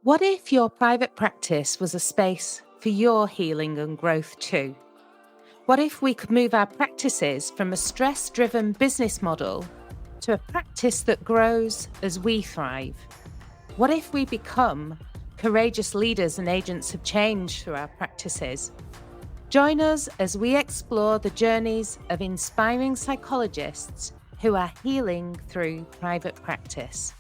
What if your private practice was a space for your healing and growth too? What if we could move our practices from a stress-driven business model to a practice that grows as we thrive? What if we become courageous leaders and agents of change through our practices? Join us as we explore the journeys of inspiring psychologists who are healing through private practice.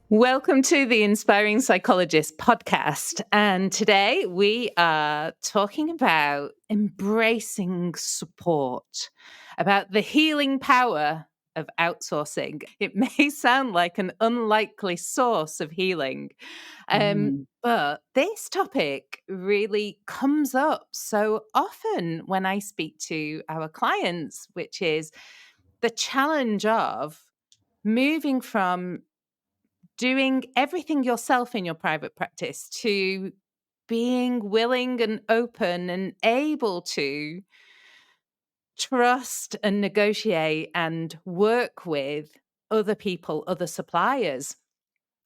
Welcome to the Inspiring Psychologist podcast. And today we are talking about embracing support, about the healing power of outsourcing. It may sound like an unlikely source of healing, but this topic really comes up so often when I speak to our clients, which is the challenge of moving from doing everything yourself in your private practice to being willing and open and able to trust and negotiate and work with other people, other suppliers.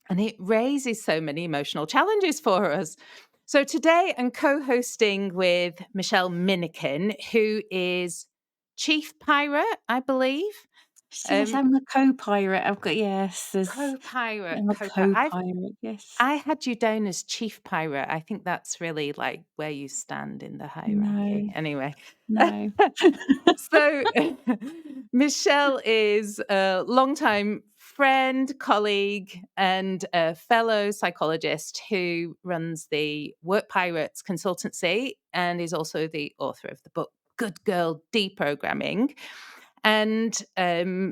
And it raises so many emotional challenges for us. So today I'm co-hosting with Michelle Minnikin, who is Chief Pirate, I believe. Yes, I'm a co-pirate. Co-pirate, I'm a co-pirate. co-pirate, yes. I had you down as chief pirate. I think that's really like where you stand in the No, hierarchy. Anyway, no. so Michelle is a longtime friend, colleague, and a fellow psychologist who runs the Work Pirates consultancy and is also the author of the book Good Girl Deprogramming. And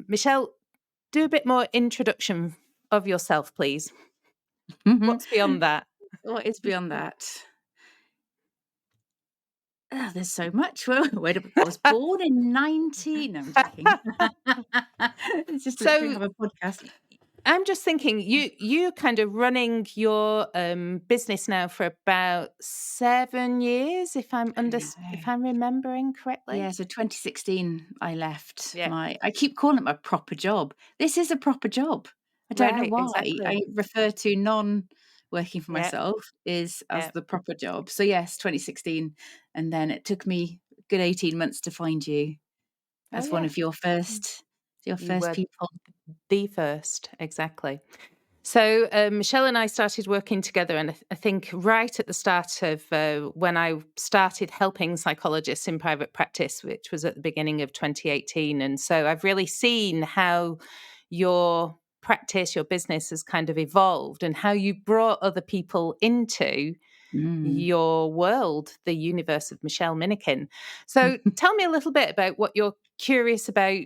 Michelle, do a bit more introduction of yourself, please. What's beyond that? What is beyond that? There's so much. I was born in 19. No, I'm joking. It's just literally So have a podcast. I'm just thinking, you kind of running your business now for about 7 years, if No. I'm remembering Yeah, correctly. so 2016 I left Yeah, I keep calling it my proper job. This is a proper job. I don't know right, why. exactly. I refer to non-working for Yeah, myself is as yeah. the proper job. So yes, 2016, and then it took me a good 18 months to find you Oh as one yeah, of your you first were people. the first, exactly. So Michelle and I started working together, and I think right at the start of when I started helping psychologists in private practice, which was at the beginning of 2018. And so I've really seen how your practice, your business has kind of evolved and how you brought other people into Mm. your world, the universe of Michelle Minnikin. So tell me a little bit about what you're curious about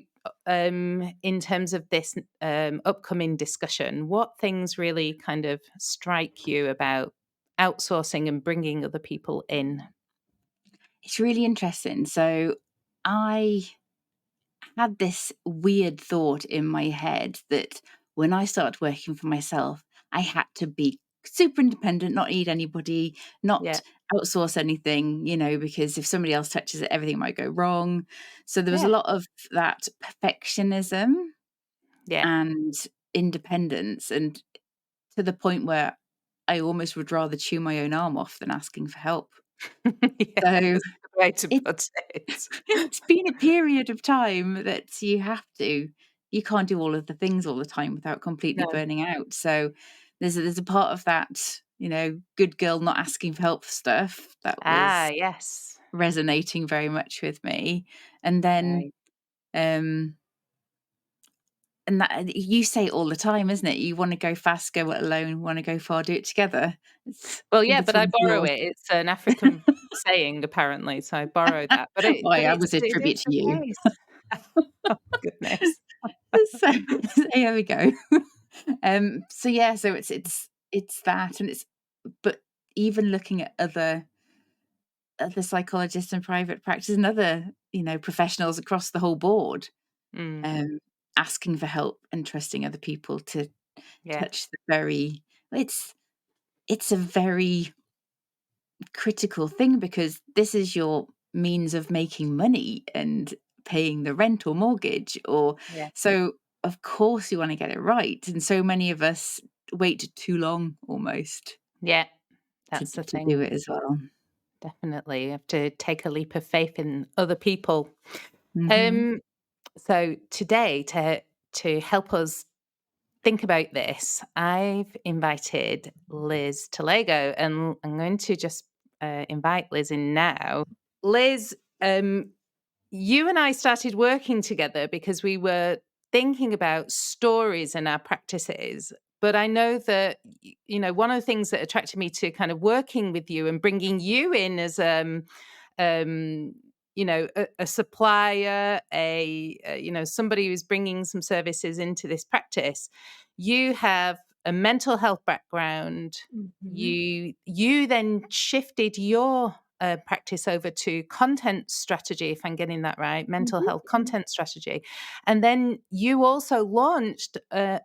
in terms of this upcoming discussion. What things really kind of strike you about outsourcing and bringing other people in? It's really interesting. So I had this weird thought in my head that when I started working for myself, I had to be super independent, not need anybody, Yeah, not outsource anything, because if somebody else touches it, everything might go wrong. So there was a yeah, lot of that perfectionism yeah, and independence, and to the point where I almost would rather chew my own arm off than asking for help. yeah. So That's a good way to it put it. it's been a period of time that you can't do all of the things all the time without completely No. burning out. So there's a part of that, good girl not asking for help stuff that Ah, was yes. resonating very much with me. And then, Right. um, and that you say it all the time, isn't it? You want to go fast, go it alone. Want to go far, do it together. It's Well, in yeah, but I between borrow yours. it. It's an African saying, apparently, so I borrow that. But it, Why, but I it's was a it tribute is to the you. case. Oh goodness. So, so here we go. So yeah, so it's that, and it's but even looking at other psychologists in private practice and other professionals across the whole board, Mm, um, asking for help and trusting other people to yeah. touch the very it's a very critical thing because this is your means of making money and paying the rent or mortgage or Yeah. so of course you want to get it right, and so many of us wait too long almost Yeah, to that's the do thing. it as well. Definitely. You have to take a leap of faith in other people. Mhm. Um, so today, to help us think about this, I've invited Liz Talago, and I'm going to just invite Liz in now. Liz, you and I started working together because we were thinking about stories in our practices. But I know that, one of the things that attracted me to kind of working with you and bringing you in as, um, a supplier, somebody who's bringing some services into this practice. You have a mental health background. Mhm. You then shifted your practice over to content strategy, if I'm getting that right, mental Mhm. health content strategy. And then you also launched a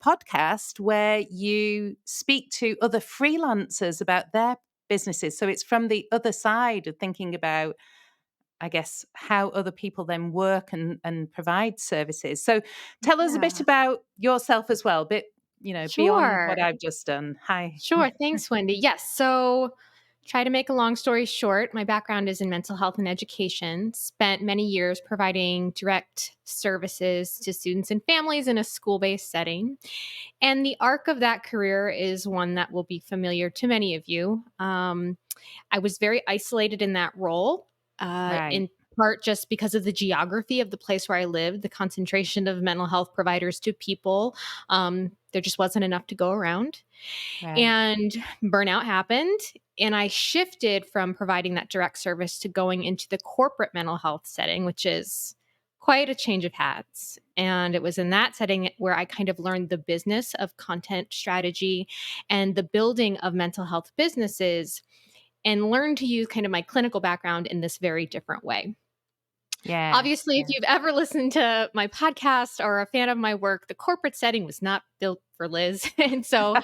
podcast where you speak to other freelancers about their businesses. So it's from the other side of thinking about, I guess, how other people then work and provide services. So tell us a bit Yeah. about yourself as well, bit, beyond what Sure. I've just done. Hi. Sure. Thanks, Wendy. Yes. So, try to make a long story short, my background is in mental health and education. Spent many years providing direct services to students and families in a school based setting. And the arc of that career is one that will be familiar to many of you. I was very isolated in that role, Right, in part just because of the geography of the place where I lived, the concentration of mental health providers to people. There just wasn't enough to go around. right. And burnout happened. And I shifted from providing that direct service to going into the corporate mental health setting, which is quite a change of hats. And it was in that setting where I kind of learned the business of content strategy and the building of mental health businesses and learned to use kind of my clinical background in this very different way. Yeah, Obviously, if yeah. you've ever listened to my podcast or a fan of my work, the corporate setting was not built for Liz. And so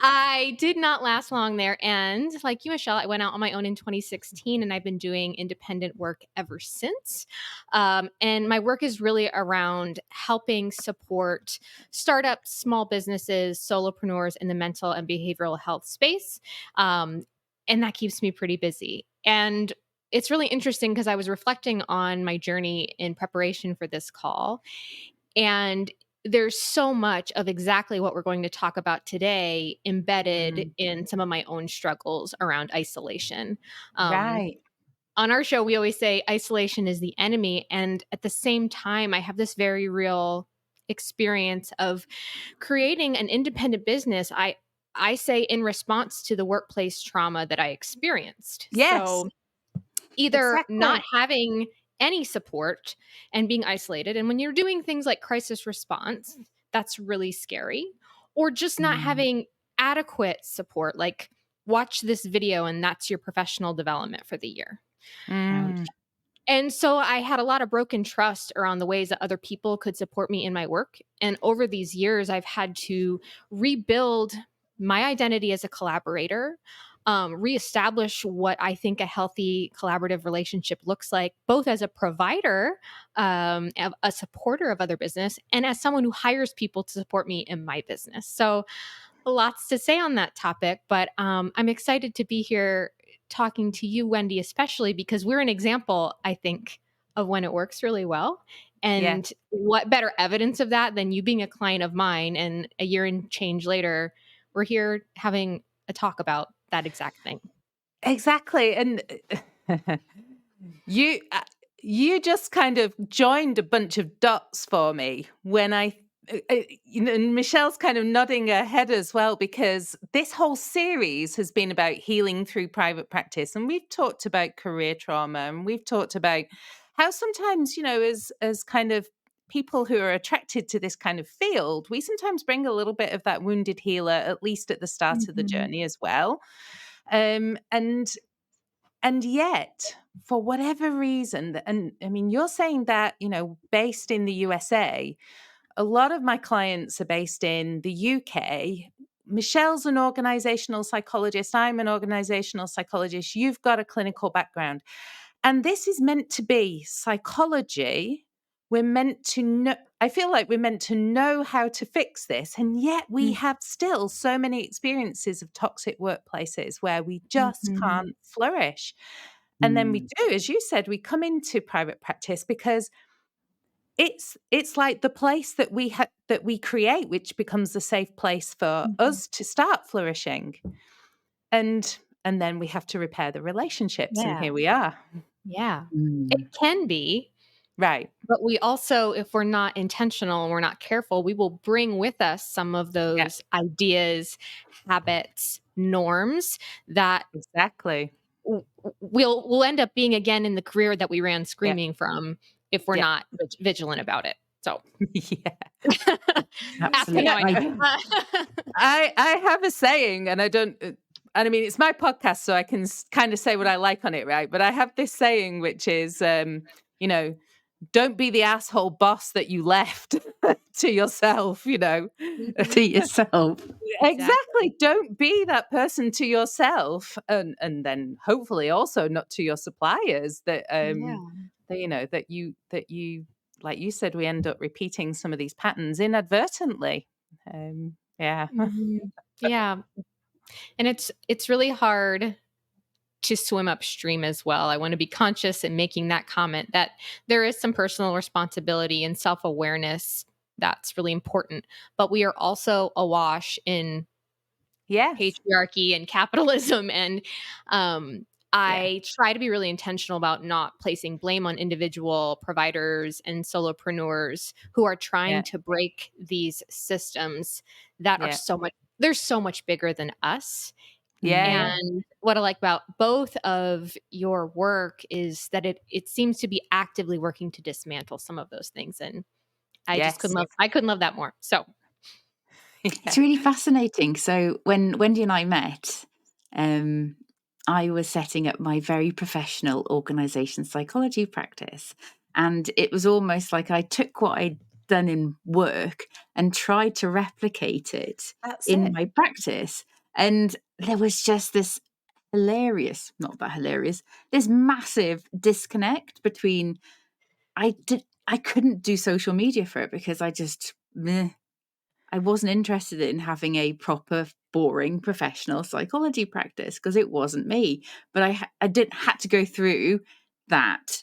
I did not last long there. And like you, Michelle, I went out on my own in 2016 and I've been doing independent work ever since. And my work is really around helping support startups, small businesses, solopreneurs in the mental and behavioral health space. And that keeps me pretty busy. And it's really interesting because I was reflecting on my journey in preparation for this call. And there's so much of exactly what we're going to talk about today embedded Mm, in some of my own struggles around isolation. Um, right. on our show, we always say isolation is the enemy. And at the same time, I have this very real experience of creating an independent business. I say in response to the workplace trauma that I experienced. Yes, So either not exactly. having any support and being isolated. And when you're doing things like crisis response, that's really scary, or just not Mm. having adequate support, like watch this video and that's your professional development for the year. Mm, Ouch. And so I had a lot of broken trust around the ways that other people could support me in my work. And over these years, I've had to rebuild my identity as a collaborator, reestablish what I think a healthy collaborative relationship looks like, both as a provider, a supporter of other business, and as someone who hires people to support me in my business. So lots to say on that topic, but I'm excited to be here talking to you, Wendy, especially because we're an example, I think, of when it works really well. yeah. And what better evidence of that than you being a client of mine and a year and change later, we're here having a talk about that exact thing. Exactly, and you uh, you just kind of joined a bunch of dots for me when and Michelle's kind of nodding her head as well, because this whole series has been about healing through private practice, and we've talked about career trauma, and we've talked about how sometimes, as kind of people who are attracted to this kind of field, we sometimes bring a little bit of that wounded healer, at least at the start of the Mhm. journey as well. And yet, for whatever reason, and I mean, you're saying that, based in the USA, a lot of my clients are based in the UK. Michelle's an organizational psychologist. I'm an organizational psychologist. You've got a clinical background. And this is meant to be psychology we're meant to know, I feel like we're meant to know how to fix this. And yet we have still so many experiences of toxic workplaces where we just can't flourish. And then we do, as you said, we come into private practice because it's like the place that we create, which becomes a safe place for us to start flourishing. And then we have to repair the relationships, and Yeah. here we are. Yeah. It can be. Right. But we also, if we're not intentional and we're not careful, we will bring with us some of those ideas, habits, norms that Exactly. we'll end up being again in the career that we ran Yeah. screaming from if we're Yeah. not vigilant about it. So Yeah. ask me how I know. I have a saying, and I don't, and I mean, it's my podcast, so I can kind of say what I like on it, right? But I have this saying, which is, you know, don't be the asshole boss that you left to yourself, you know. To yourself. Exactly. Don't be that person to yourself, and then hopefully also not to your suppliers. That Yeah. that you like you said, we end up repeating some of these patterns inadvertently. Yeah. Yeah. And it's really hard to swim upstream as well. I want to be conscious in making that comment that there is some personal responsibility and self-awareness that's really important, but we are also awash in Yes. patriarchy and capitalism. And I try to be really intentional about not placing blame on individual providers and solopreneurs who are trying to break these systems that are they're so much bigger than us. Yeah. And what I like about both of your work is that it seems to be actively working to dismantle some of those things. And I just Yes. couldn't love that more. So It's really fascinating. So when Wendy and I met, I was setting up my very professional organization psychology practice. And it was almost like I took what I'd done in work and tried to replicate it That's in it. my practice. And there was just this not that hilarious, this massive disconnect between I couldn't do social media for it because I wasn't interested in having a proper, boring professional psychology practice because it wasn't me. But I did had to go through that.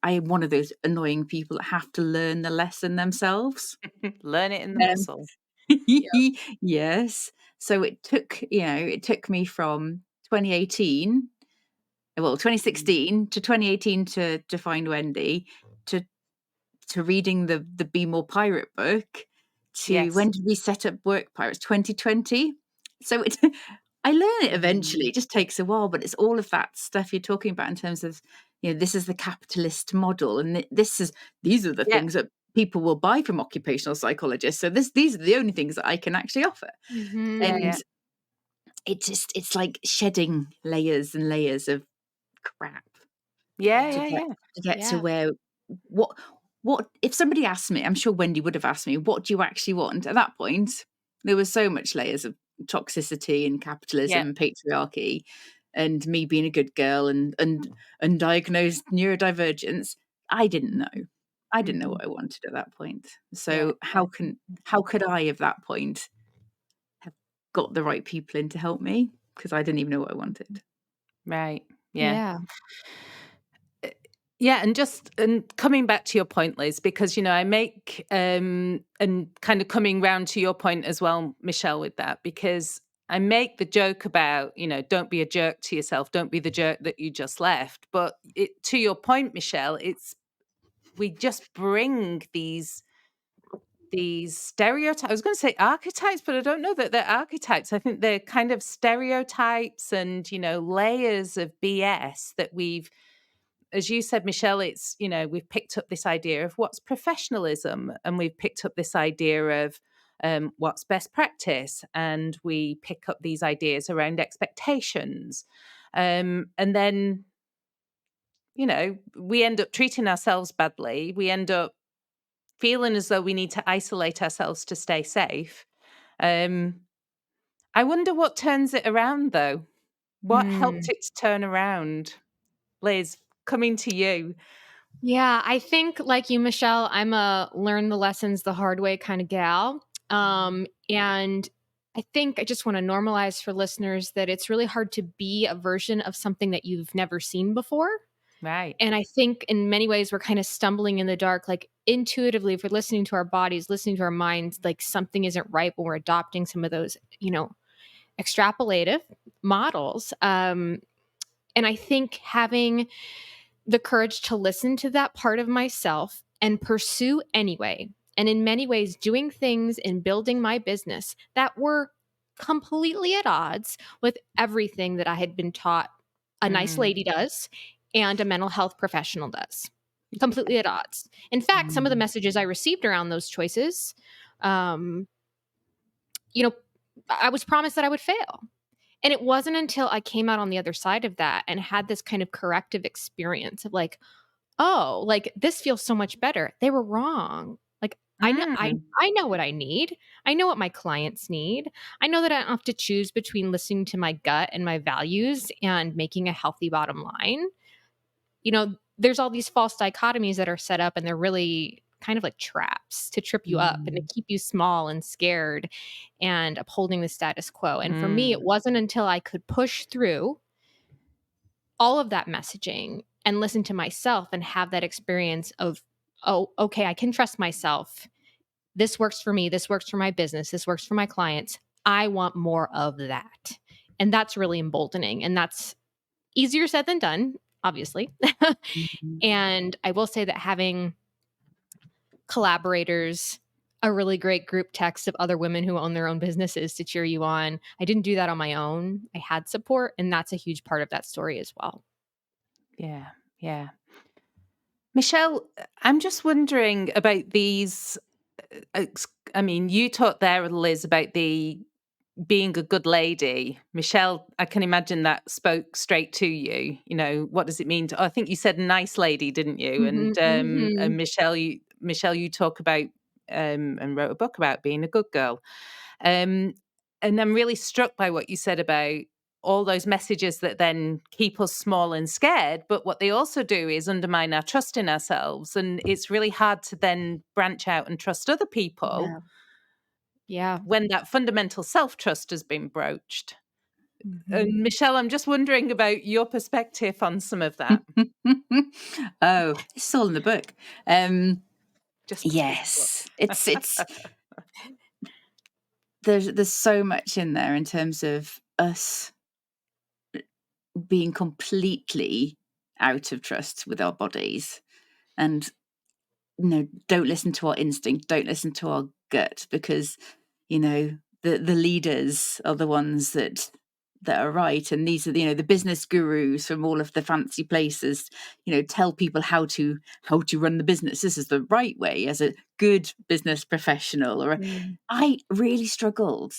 I am one of those annoying people that have to learn the lesson themselves. Learn it in the Um, muscle. yes. So it took me from 2018, 2016 to 2018 to find Wendy, to reading the Be More Pirate book, to Yes. when did we set up Work Pirates? 2020. So I learn it eventually. It just takes a while, but it's all of that stuff you're talking about in terms of, this is the capitalist model, and these are the Yeah. things that people will buy from occupational psychologists. So these are the only things that I can actually offer. And it's like shedding layers and layers of crap to get to where what if somebody asked me, I'm sure Wendy would have asked me, what do you actually want? At that point, there was so much layers of toxicity and capitalism and patriarchy and me being a good girl and undiagnosed neurodivergence. I didn't know. I didn't know what I wanted at that point. So how could I at that point have got the right people in to help me? Because I didn't even know what I wanted. Right. Yeah. yeah. Yeah, and coming back to your point, Liz, because I make and kind of coming round to your point as well, Michelle, with that, because I make the joke about don't be a jerk to yourself, don't be the jerk that you just left. But to your point, Michelle, we just bring these stereotypes. I was going to say archetypes, but I don't know that they're archetypes. I think they're kind of stereotypes and layers of BS that we've. As you said, Michelle, it's, we've picked up this idea of what's professionalism, and we've picked up this idea of what's best practice, and we pick up these ideas around expectations. And then, we end up treating ourselves badly. We end up feeling as though we need to isolate ourselves to stay safe. I wonder what turns it around, though. What helped it to turn around? Liz, coming to you. Yeah, I think like you, Michelle, I'm a learn the lessons the hard way kind of gal. And I think I just want to normalize for listeners that it's really hard to be a version of something that you've never seen before. Right. And I think in many ways we're kind of stumbling in the dark, like intuitively, if we're listening to our bodies, listening to our minds, like something isn't right when we're adopting some of those, extrapolative models. And I think having the courage to listen to that part of myself and pursue anyway. And in many ways, doing things and building my business that were completely at odds with everything that I had been taught a nice Mm. lady does and a mental health professional does. Completely at odds. In fact, some of the Mm. messages I received around those choices, um, you know, I was promised that I would fail. And it wasn't until I came out on the other side of that and had this kind of corrective experience of like, oh, like this feels so much better. They were wrong. Like I know Mm. I know what I need. I know what my clients need. I know that I don't have to choose between listening to my gut and my values and making a healthy bottom line. There's all these false dichotomies that are set up and they're really kind of like traps to trip you up and to Mm. keep you small and scared and upholding the status quo. And for me, it Mm. wasn't until I could push through all of that messaging and listen to myself and have that experience of, oh, okay, I can trust myself. This works for me. This works for my business. This works for my clients. I want more of that. And that's really emboldening. And that's easier said than done, obviously. Mhm. And I will say that having collaborators, a really great group text of other women who own their own businesses to cheer you on. I didn't do that on my own. I had support, and that's a huge part of that story as well. Yeah. Yeah. Michelle, I'm just wondering about these. I mean, you talked there, Liz, about the being a good lady. Michelle, I can imagine that spoke straight to you. What does it mean to? I think you said nice lady, didn't you? Mhm, And mhm. Michelle, you talk about and wrote a book about being a good girl. Um, and I'm really struck by what you said about all those messages that then keep us small and scared. But what they also do is undermine our trust in ourselves. And it's really hard to then branch out and trust other people Yeah. Yeah. when that fundamental self trust has been broached. Mhm. And Michelle, I'm just wondering about your perspective on some of that. Oh, it's all in the book. Just between Yes, it's us. there's so much in there in terms of us being completely out of trust with our bodies, and don't listen to our instinct, don't listen to our gut, because the leaders are the ones that are right, and these are the business gurus from all of the fancy places, tell people how to run the business. This is the right way as a good business professional. Or Mm. I really struggled,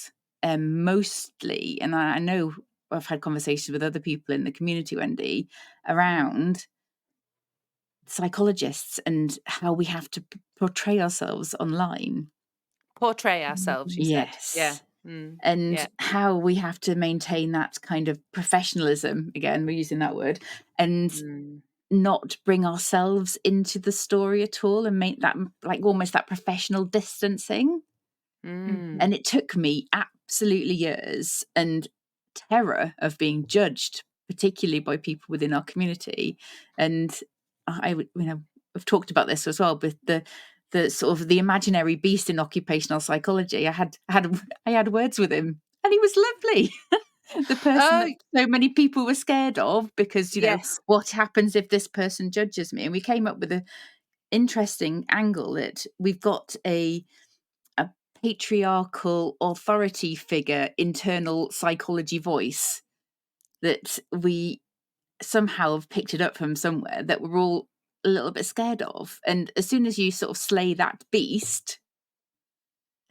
mostly, and I know I've had conversations with other people in the community, Wendy, Mm. around psychologists and how we have to portray ourselves online. Portray ourselves, you said. Yeah. Yes. Mm. And Yeah. how we have to maintain that kind of professionalism, again, we're using that word, and Mm. not bring ourselves into the story at all, and make that like almost that professional distancing. Mhm. Mm. And it took me absolutely years and terror of being judged, particularly by people within our community. And I would, I've talked about this as well, but the sort of the imaginary beast in occupational psychology. I had words with him, and he was lovely. The person Oh, that so many people were scared of, because yes. what happens if this person judges me? And we came up with an interesting angle that we've got a patriarchal authority figure, internal psychology voice that we somehow have picked it up from somewhere, that we're all a little bit scared of. And as soon as you sort of slay that beast,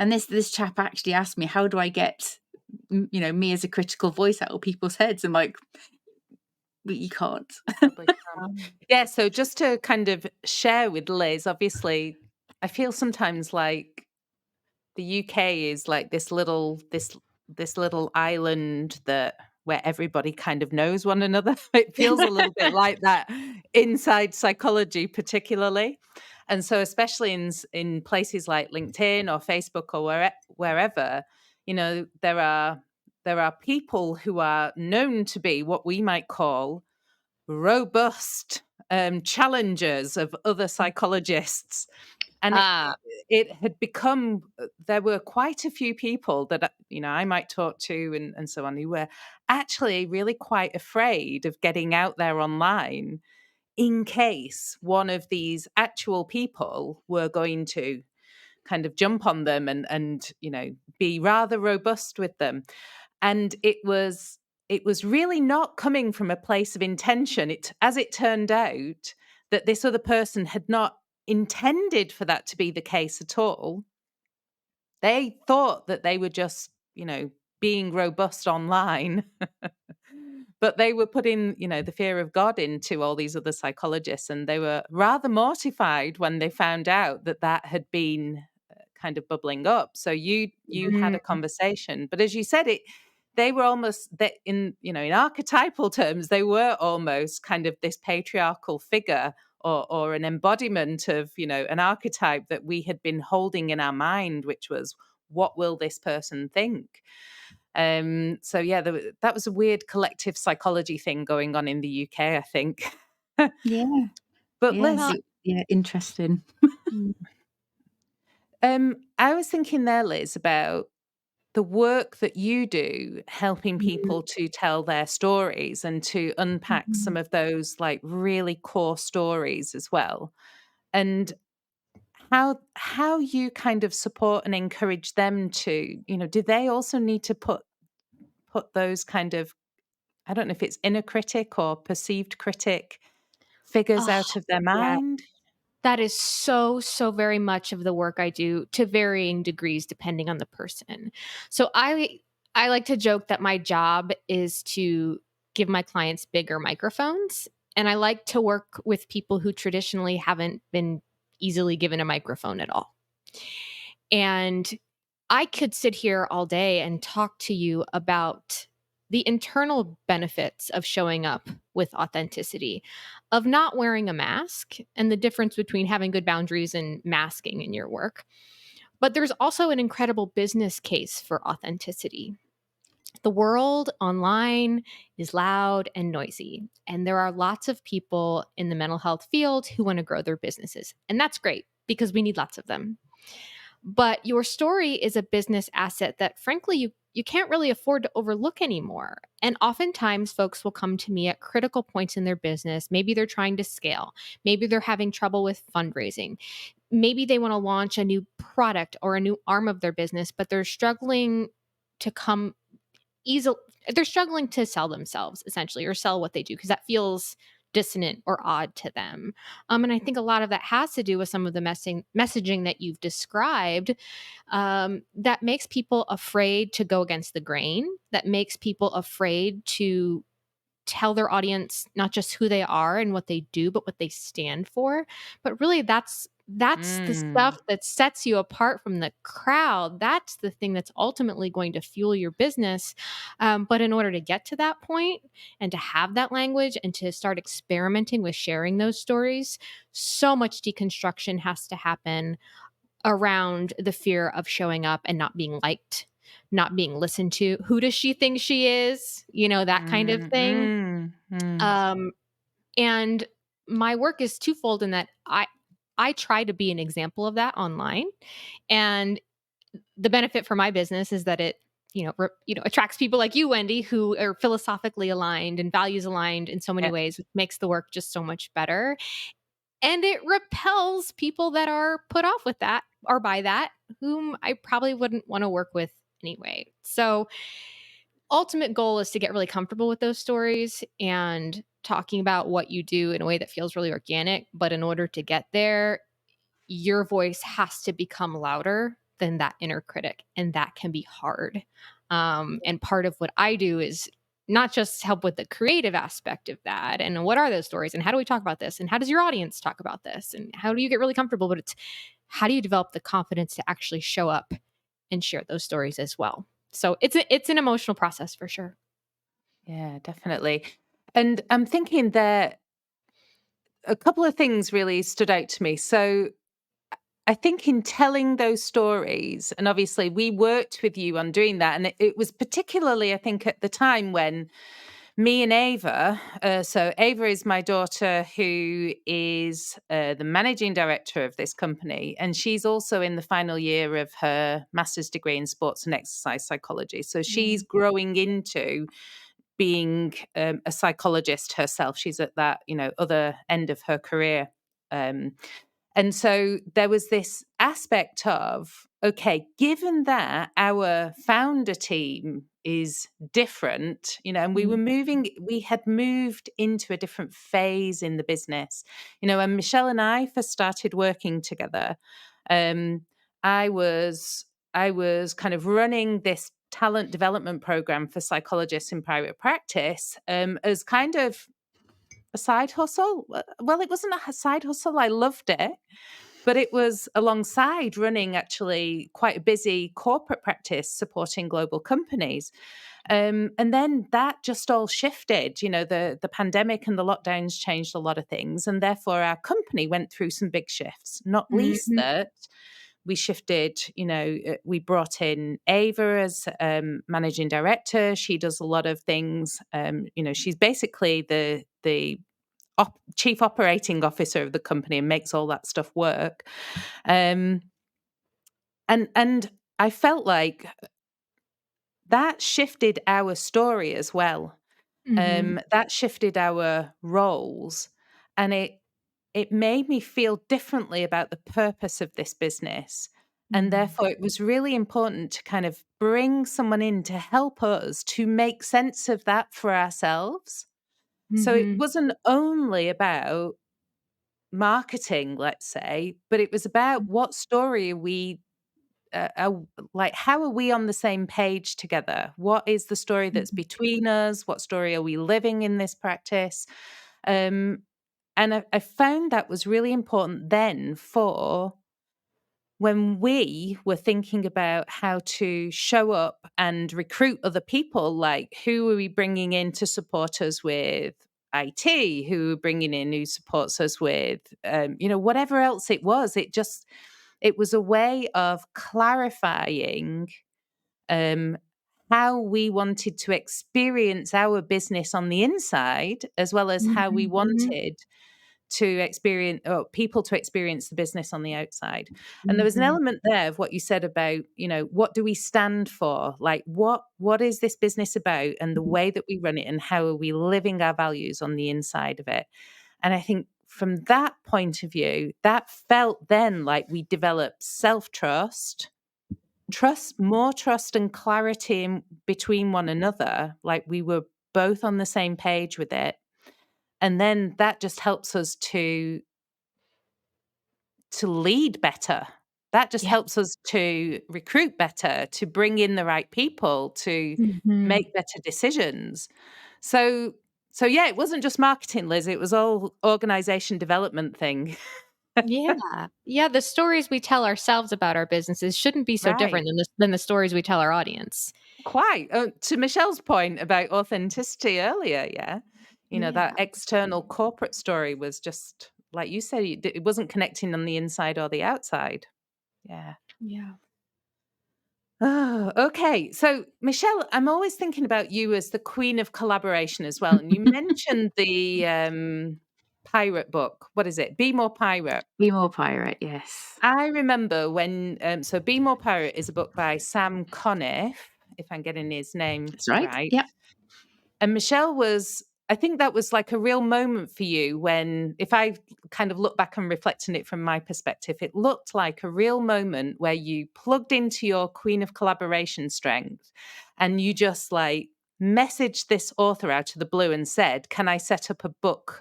and this chap actually asked me, how do I get me as a critical voice out of people's heads? I'm like, well, you can't. Probably can't. Yeah, so just to kind of share with Liz, obviously, I feel sometimes like the UK is like this little island that where everybody kind of knows one another. It feels a little bit like that inside psychology, particularly. And so, especially in places like LinkedIn or Facebook or wherever, there are people who are known to be what we might call robust challengers of other psychologists. And it had become, there were quite a few people that, I might talk to and so on, who were actually really quite afraid of getting out there online in case one of these actual people were going to kind of jump on them and be rather robust with them. And it was really not coming from a place of intention. As it turned out, that this other person had not intended for that to be the case at all. They thought that they were just, being robust online. But they were putting, the fear of God into all these other psychologists, and they were rather mortified when they found out that that had been kind of bubbling up. So you had a conversation, but as you said, they were almost that in archetypal terms, they were almost kind of this patriarchal figure or an embodiment of an archetype that we had been holding in our mind, which was, what will this person think? So yeah, that was a weird collective psychology thing going on in the UK, I think. Yeah. But Yeah. Liz, Interesting. I was thinking there, Liz, about the work that you do helping people to tell their stories and to unpack some of those like really core stories as well. And how you kind of support and encourage them to, do they also need to put those kind of, I don't know if it's inner critic or perceived critic figures Oh, out of their yeah. mind? That is so, so very much of the work I do, to varying degrees depending on the person. So I like to joke that my job is to give my clients bigger microphones, and I like to work with people who traditionally haven't been easily given a microphone at all. And I could sit here all day and talk to you about the internal benefits of showing up with authenticity, of not wearing a mask, and the difference between having good boundaries and masking in your work. But there's also an incredible business case for authenticity. The world online is loud and noisy, and there are lots of people in the mental health field who want to grow their businesses. And that's great because we need lots of them. But your story is a business asset that, frankly, you can't really afford to overlook anymore. And oftentimes, folks will come to me at critical points in their business. Maybe they're trying to scale. Maybe they're having trouble with fundraising. Maybe they want to launch a new product or a new arm of their business, but they're struggling to come easily. They're struggling to sell themselves, essentially, or sell what they do, because that feels dissonant or odd to them. And I think a lot of that has to do with some of the messaging that you've described, that makes people afraid to go against the grain, that makes people afraid to tell their audience not just who they are and what they do, but what they stand for. But really, that's the stuff that sets you apart from the crowd. That's the thing that's ultimately going to fuel your business. But in order to get to that point and to have that language and to start experimenting with sharing those stories, so much deconstruction has to happen around the fear of showing up and not being liked, not being listened to. Who does she think she is? That kind of thing. Um, and my work is twofold in that I try to be an example of that online. And the benefit for my business is that it, attracts people like you, Wendy, who are philosophically aligned and values aligned in so many Yeah. ways, which makes the work just so much better. And it repels people that are put off with that or by that, whom I probably wouldn't want to work with anyway. So, ultimate goal is to get really comfortable with those stories and talking about what you do in a way that feels really organic. But in order to get there, your voice has to become louder than that inner critic. And that can be hard. And part of what I do is not just help with the creative aspect of that. And what are those stories? And how do we talk about this? And how does your audience talk about this? And how do you get really comfortable? But it's how do you develop the confidence to actually show up and share those stories as well? So it's an emotional process for sure. Yeah, definitely. And I'm thinking there, a couple of things really stood out to me. So I think in telling those stories, and obviously we worked with you on doing that, and it was particularly, I think, at the time when me and Ava, so Ava is my daughter who is the managing director of this company, and she's also in the final year of her master's degree in sports and exercise psychology. So she's growing into being a psychologist herself. She's at that, other end of her career. And so there was this aspect of, okay, given that our founder team is different, and we had moved into a different phase in the business. When Michelle and I first started working together, um, I was kind of running this talent development program for psychologists in private practice, as kind of a side hustle. Well, it wasn't a side hustle. I loved it, but it was alongside running actually quite a busy corporate practice supporting global companies. And then that just all shifted. The pandemic and the lockdowns changed a lot of things. And therefore, our company went through some big shifts, not least that we shifted, we brought in Ava as managing director. She does a lot of things. She's basically the chief operating officer of the company and makes all that stuff work. And I felt like that shifted our story as well. That shifted our roles, and it made me feel differently about the purpose of this business. And therefore, it was really important to kind of bring someone in to help us to make sense of that for ourselves. So it wasn't only about marketing, let's say, but it was about what story are we like, how are we on the same page together? What is the story that's between us? What story are we living in this practice? And I found that was really important then for when we were thinking about how to show up and recruit other people, like who are we bringing in to support us with IT, who are bringing in who supports us with, whatever else it was. It was a way of clarifying how we wanted to experience our business on the inside, as well as how we wanted to experience, or people to experience the business on the outside. And there was an element there of what you said about, what do we stand for? Like, what is this business about, and the way that we run it, and how are we living our values on the inside of it? And I think from that point of view, that felt then like we developed self-trust, more trust and clarity between one another, like we were both on the same page with it. And then that just helps us to lead better. That just helps us to recruit better, to bring in the right people, to make better decisions. So yeah, it wasn't just marketing, Liz. It was all organization development thing. Yeah. The stories we tell ourselves about our businesses shouldn't be so different Right. than the stories we tell our audience. Quite. To Michelle's point about authenticity earlier, yeah. That external corporate story was just, like you said, it wasn't connecting on the inside or the outside. Yeah. Yeah. Oh, okay. So, Michelle, I'm always thinking about you as the queen of collaboration as well. And you mentioned the pirate book. What is it? Be More Pirate. Be More Pirate, yes. I remember when, so Be More Pirate is a book by Sam Conniff, if I'm getting his name That's right. right. Yep. And Michelle I think that was like a real moment for you when, if I kind of look back and reflect on it from my perspective, it looked like a real moment where you plugged into your queen of collaboration strength and you just like messaged this author out of the blue and said, can I set up a book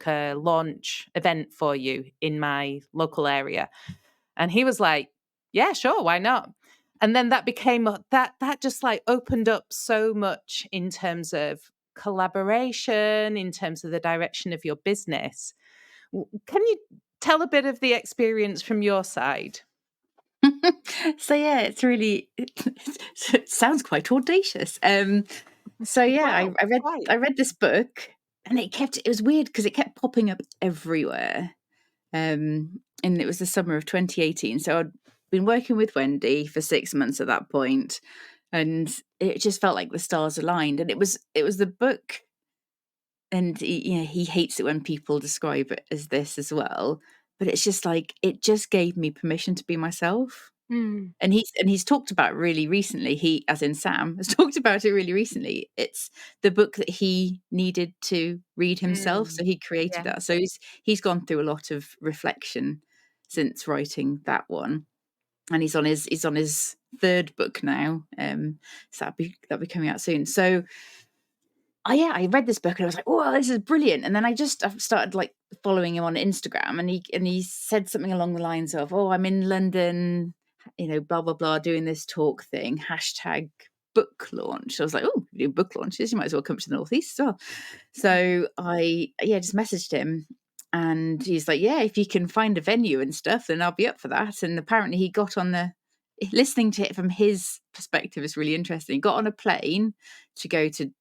launch event for you in my local area? And he was like, yeah, sure, why not? And then that became that just like opened up so much in terms of collaboration, in terms of the direction of your business. Can you tell a bit of the experience from your side? So yeah, it sounds quite audacious. So yeah, Wow, quite. I read this book, and it was weird because it kept popping up everywhere. And it was the summer of 2018. So I'd been working with Wendy for 6 months at that point, and it just felt like the stars aligned. And it was the book, and he hates it when people describe it as this as well. But it's just like it just gave me permission to be myself. Mm. And he's talked about it really recently. He, as in Sam, has talked about it really recently. It's the book that he needed to read himself, so he created Yeah. that. So he's gone through a lot of reflection since writing that one, and he's on his third book now. So that'll be coming out soon. So I read this book and I was like, oh, this is brilliant. And then I've started like following him on Instagram, and he said something along the lines of, oh, I'm in London, blah, blah, blah, doing this talk thing, hashtag book launch. I was like, oh, do book launches, you might as well come to the Northeast as well. So I just messaged him, and he's like, yeah, if you can find a venue and stuff, then I'll be up for that. And apparently he got on listening to it from his perspective is really interesting. He got on a plane to go to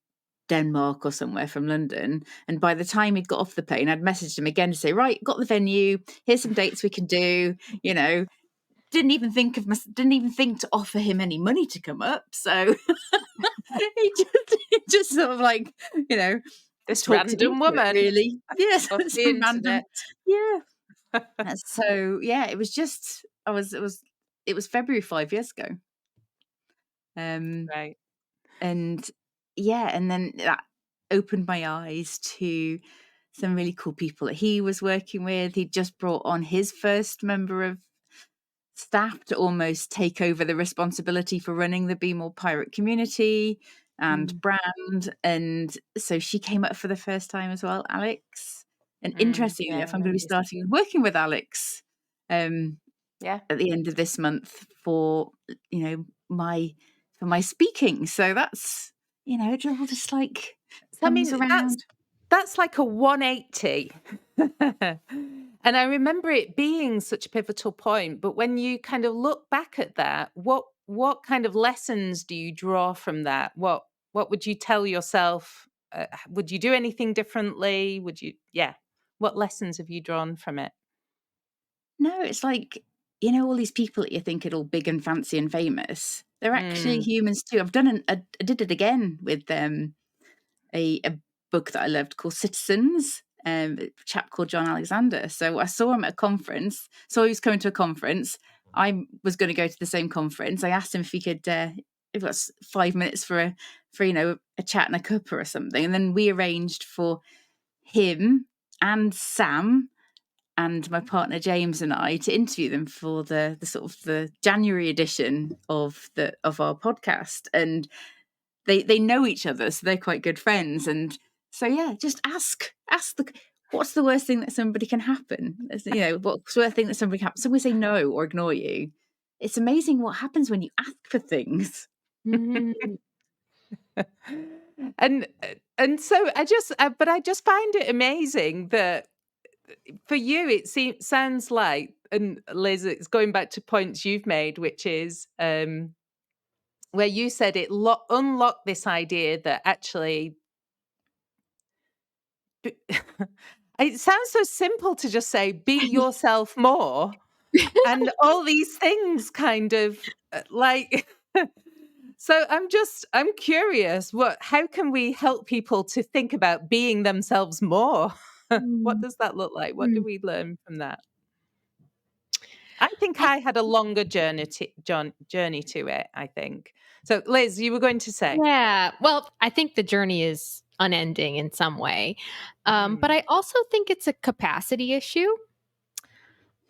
Denmark or somewhere from London, and by the time he'd got off the plane, I'd messaged him again to say, right, got the venue, here's some dates we can do. Didn't even think to offer him any money to come up. So he just sort of like, This talked random into it, woman really. Yes, off it's the a random. internet. Yeah. So yeah, it was February 5 years ago. Right. And yeah, and then that opened my eyes to some really cool people that he was working with. He just brought on his first member of staff to almost take over the responsibility for running the Be More Pirate community and brand. And so she came up for the first time as well, Alex. And interestingly Yeah, enough, I'm going to be amazing. starting working with Alex Yeah. at the end of this month for my speaking. So that's it all just like So, I comes mean, around. that's like a 180. And I remember it being such a pivotal point, but when you kind of look back at that, what kind of lessons do you draw from that? What would you tell yourself? Would you do anything differently? What lessons have you drawn from it? No, it's like all these people that you think are all big and fancy and famous. They're actually Mm, humans too. I did it again with a book that I loved called Citizens, a chap called John Alexander. So I saw him at a conference. Saw he was coming to a conference. I was going to go to the same conference. I asked him if he could, if it was 5 minutes for a chat and a cuppa or something. And then we arranged for him and Sam and my partner James and I to interview them for the sort of the January edition of our podcast. And they know each other, so they're quite good friends. And so yeah, just ask what's the worst thing that somebody can happen? What's the worst thing that somebody can happen? Somebody say no or ignore you. It's amazing what happens when you ask for things. Mhm. and so but I just find it amazing that for you it sounds like, and Liz, it's going back to points you've made, which is where you said it unlocked this idea that actually it sounds so simple to just say be yourself more, and all these things kind of like so I'm curious, how can we help people to think about being themselves more? What Mm. does that look like? What do Mm. we learn from that? I think I I had a longer journey to it, I think. So Liz, you were going to say. Yeah. Well, I think the journey is unending in some way. But Mm, I also think it's a capacity issue.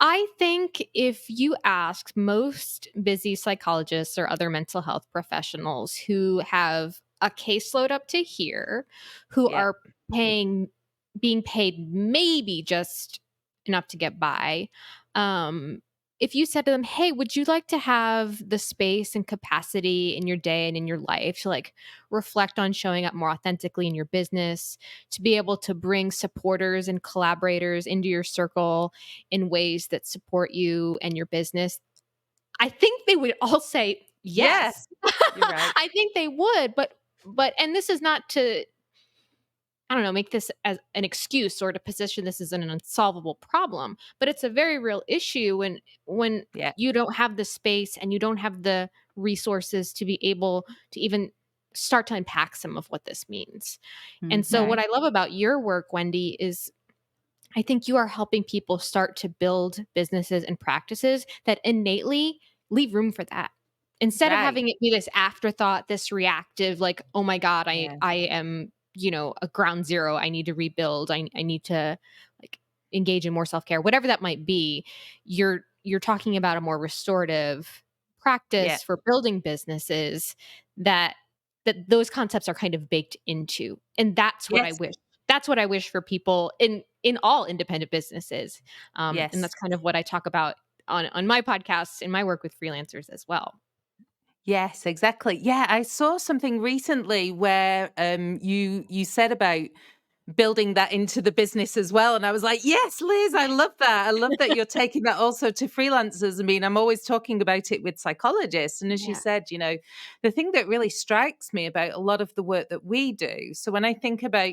I think if you ask most busy psychologists or other mental health professionals who have a caseload up to here, who yeah. are being paid maybe just enough to get by, if you said to them, hey, would you like to have the space and capacity in your day and in your life to like reflect on showing up more authentically in your business, to be able to bring supporters and collaborators into your circle in ways that support you and your business? I think they would all say Yeah, yes. you're right. I think they would. But and this is not to, I don't know, make this as an excuse or to position this as an unsolvable problem, but it's a very real issue when Yeah. you don't have the space and you don't have the resources to be able to even start to unpack some of what this means. And so what Right. I love about your work, Wendy, is I think you are helping people start to build businesses and practices that innately leave room for that. Instead of Right. having it be this afterthought, this reactive, like, oh my God, Yeah. I am, a ground zero. I need to rebuild. I need to like engage in more self-care, whatever that might be. You're talking about a more restorative Yeah. practice for building businesses that those concepts are kind of baked into. And Yes. that's what I wish for people in all independent businesses. And Yes. that's kind of what I talk about on my podcast in my work with freelancers as well. Yes, exactly. Yeah, I saw something recently where you said about building that into the business as well. And I was like, yes, Liz, I love that. I love that you're taking that also to freelancers. I mean, I'm always talking about it with psychologists. And as you Yeah. said, the thing that really strikes me about a lot of the work that we do. So when I think about,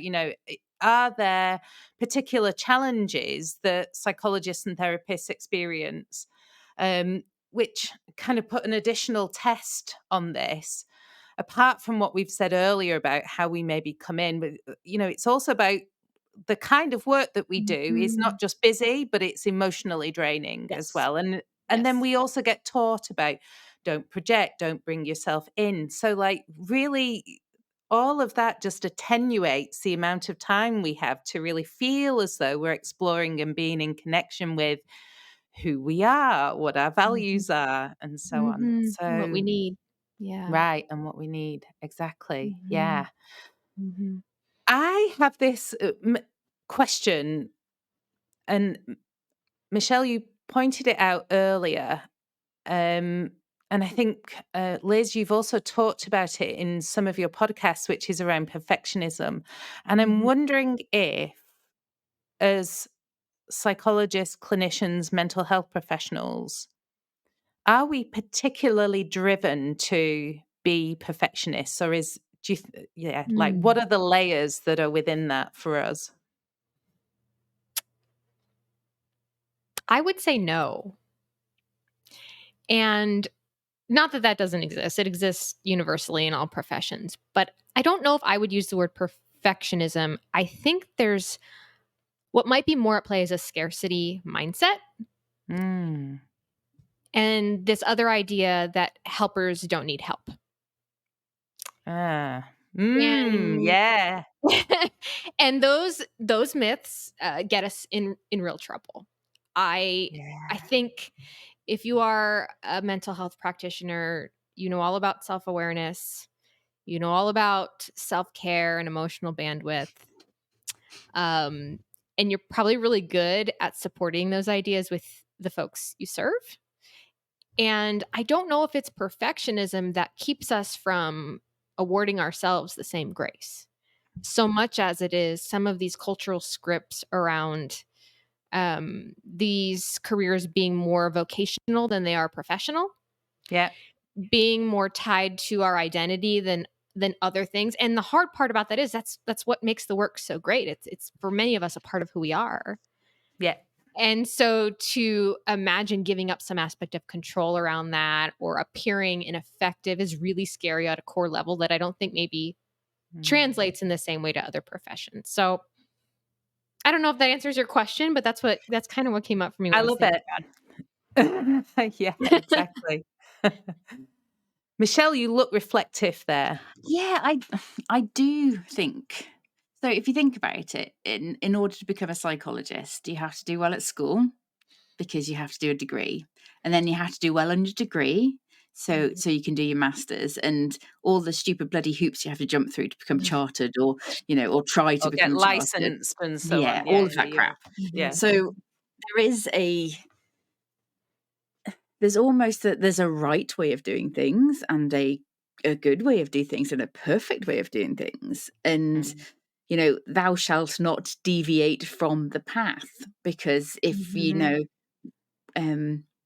are there particular challenges that psychologists and therapists experience, which kind of put an additional test on this? Apart from what we've said earlier about how we maybe come in, but it's also about the kind of work that we do is Mhm. not just busy, but it's emotionally draining as Yes. well. And then Yes. we also get taught about don't project, don't bring yourself in. So like really all of that just attenuates the amount of time we have to really feel as though we're exploring and being in connection with who we are, what our Mhm. values are, and so on. What we So need. Yeah. right, and what we need. Exactly. Mhm. Yeah. Mhm. I have this question, and Michelle, you pointed it out earlier. Um, and I think, Liz, you've also talked about it in some of your podcasts, which is around perfectionism. And I'm Mhm. wondering if, as psychologists, clinicians, mental health professionals, are we particularly driven to be perfectionists, or like what Mm. are the layers that are within that for us? I would say no. And not that that doesn't exist. It exists universally in all professions, but I don't know if I would use the word perfectionism. I think there's what might be more at play is a scarcity mindset Mm. and this other idea that helpers don't need help. Ah. And Yeah. and those myths get us in real trouble. I I Yeah. think if you are a mental health practitioner, you know all about self-awareness, you know all about self-care and emotional bandwidth. Um, and you're probably really good at supporting those ideas with the folks you serve. And I don't know if it's perfectionism that keeps us from awarding ourselves the same grace so much as it is some of these cultural scripts around these careers being more vocational than they are professional, Yeah. being more tied to our identity than other things. And the hard part about that is that's what makes the work so great. It's for many of us a part of who we are. Yeah. And so to imagine giving up some aspect of control around that or appearing ineffective is really scary at a core level that I don't think maybe Mm. translates in the same way to other professions. So I don't know if that answers your question, but that's kind of what came up for me when I I was love thinking it. about Yeah, it. exactly. Michelle, you look reflective there. Yeah, I do think so. If you think about it, in order to become a psychologist, you have to do well at school because you have to do a degree, and then you have to do well on your degree so you can do your masters and all the stupid bloody hoops you have to jump through to become chartered or try to Or get become chartered. licensed and so Yeah, on. Yeah, all of in the that crap. US. Yeah. Mhm. So there is there's almost there's a right way of doing things and a good way of doing things and a perfect way of doing things. And Mm. thou shalt not deviate from the path, because Mhm.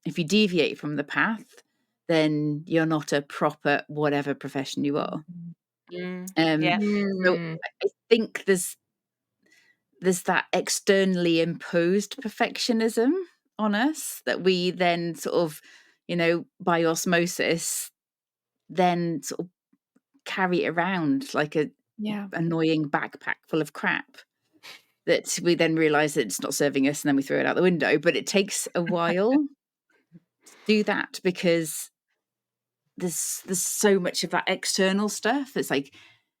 if you deviate from the path, then you're not a proper whatever profession you are. Mhm. Yeah. So I think there's that externally imposed perfectionism on us that we then sort of, by osmosis, then sort of carry it around like a annoying backpack full of crap that we then realize that it's not serving us and then we throw it out the window. But it takes a while to do that because there's so much of that external stuff. It's like,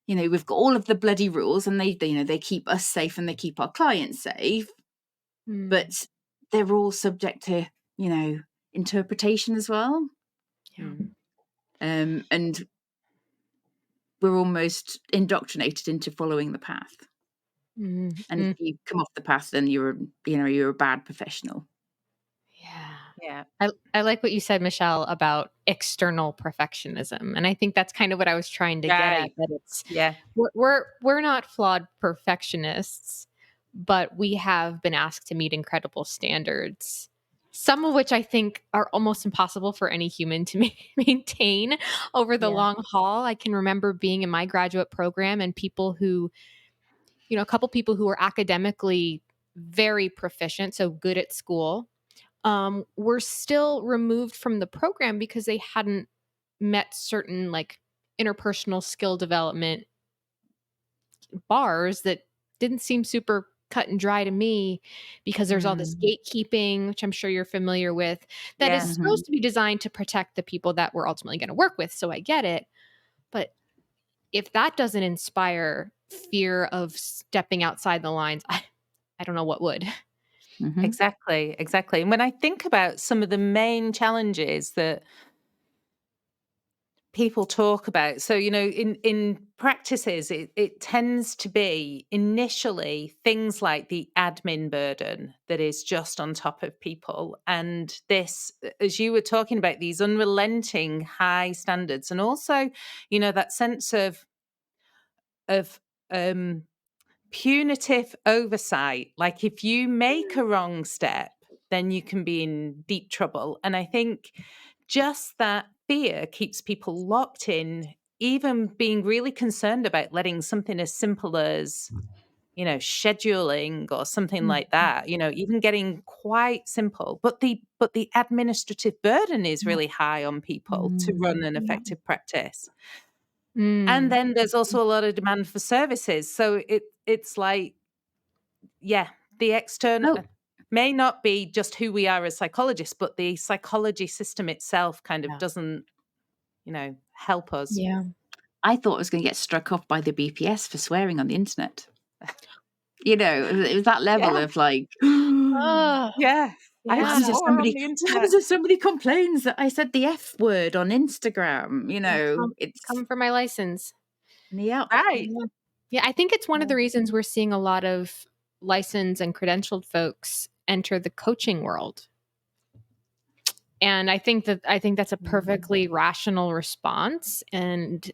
we've got all of the bloody rules and they keep us safe and they keep our clients safe, but they're all subject to, interpretation as well. And we're almost indoctrinated into following the path. And if you come off the path, then you're a bad professional. Yeah. I like what you said, Michelle, about external perfectionism. And I think that's kind of what I was trying to get at. That it's we're not flawed perfectionists, but we have been asked to meet incredible standards, some of which I think are almost impossible for any human to maintain over the long haul. I can remember being in my graduate program and people who, a couple people who were academically very proficient, so good at school, were still removed from the program because they hadn't met certain like interpersonal skill development bars that didn't seem super cut and dry to me, because there's all this gatekeeping, which I'm sure you're familiar with, that is supposed to be designed to protect the people that we're ultimately going to work with. So I get it. But if that doesn't inspire fear of stepping outside the lines, I don't know what would. Exactly. And when I think about some of the main challenges that people talk about, so, in practices, it tends to be initially things like the admin burden that is just on top of people. And this, as you were talking about, these unrelenting high standards, and also, that sense of punitive oversight. Like if you make a wrong step, then you can be in deep trouble. And I think just that fear keeps people locked in, even being really concerned about letting something as simple as, scheduling or something like that, even getting quite simple. But the administrative burden is really high on people to run an effective practice. And then there's also a lot of demand for services. So it's like, the external may not be just who we are as psychologists, but the psychology system itself kind of doesn't, help us. Yeah. I thought I was going to get struck off by the BPS for swearing on the internet. It was that level of like, I swore on the internet. What happens if somebody complains that I said the F word on Instagram? It's come for my license. Yeah. Right. Yeah, I think it's one of the reasons we're seeing a lot of licensed and credentialed folks enter the coaching world. And I think that's a perfectly rational response and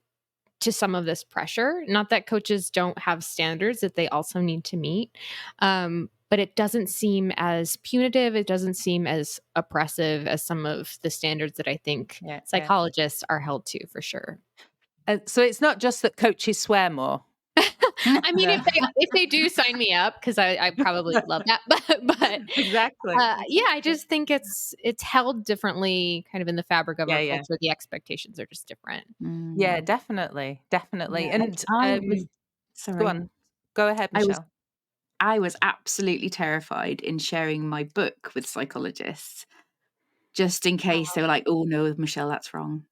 to some of this pressure. Not that coaches don't have standards that they also need to meet. But it doesn't seem as punitive. It doesn't seem as oppressive as some of the standards that I think psychologists are held to, for sure. So it's not just that coaches swear more. I mean, if they do, sign me up, because I probably would love that. But exactly. I just think it's held differently, kind of in the fabric of our culture. The expectations are just different. Yeah, definitely. Yeah. And sorry, go on. Go ahead, Michelle. I was absolutely terrified in sharing my book with psychologists, just in case they were like, "Oh no, Michelle, that's wrong."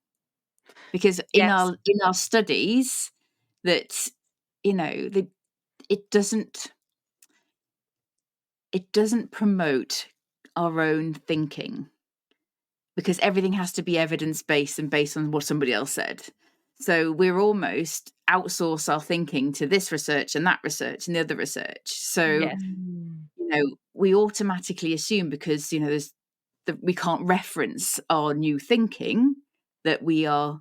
Because in our studies, that it doesn't promote our own thinking, because everything has to be evidence-based and based on what somebody else said. So we're almost outsource our thinking to this research and that research and the other research. So, we automatically assume, because, we can't reference our new thinking, that we are,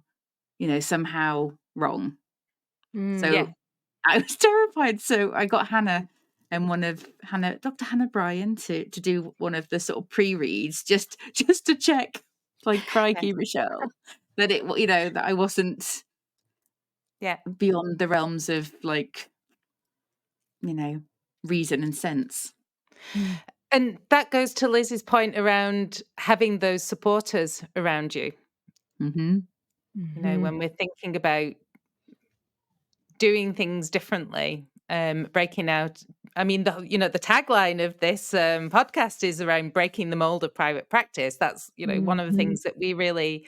somehow wrong. So I was terrified. So I got Hannah and Dr. Hannah Bryan to do one of the sort of pre-reads just to check, like, crikey, Michelle, that that I wasn't Yeah. beyond the realms of like, reason and sense. And that goes to Liz's point around having those supporters around you. Mm-hmm. When we're thinking about doing things differently, breaking out. I mean, the tagline of this podcast is around breaking the mold of private practice. That's, one of the things that we really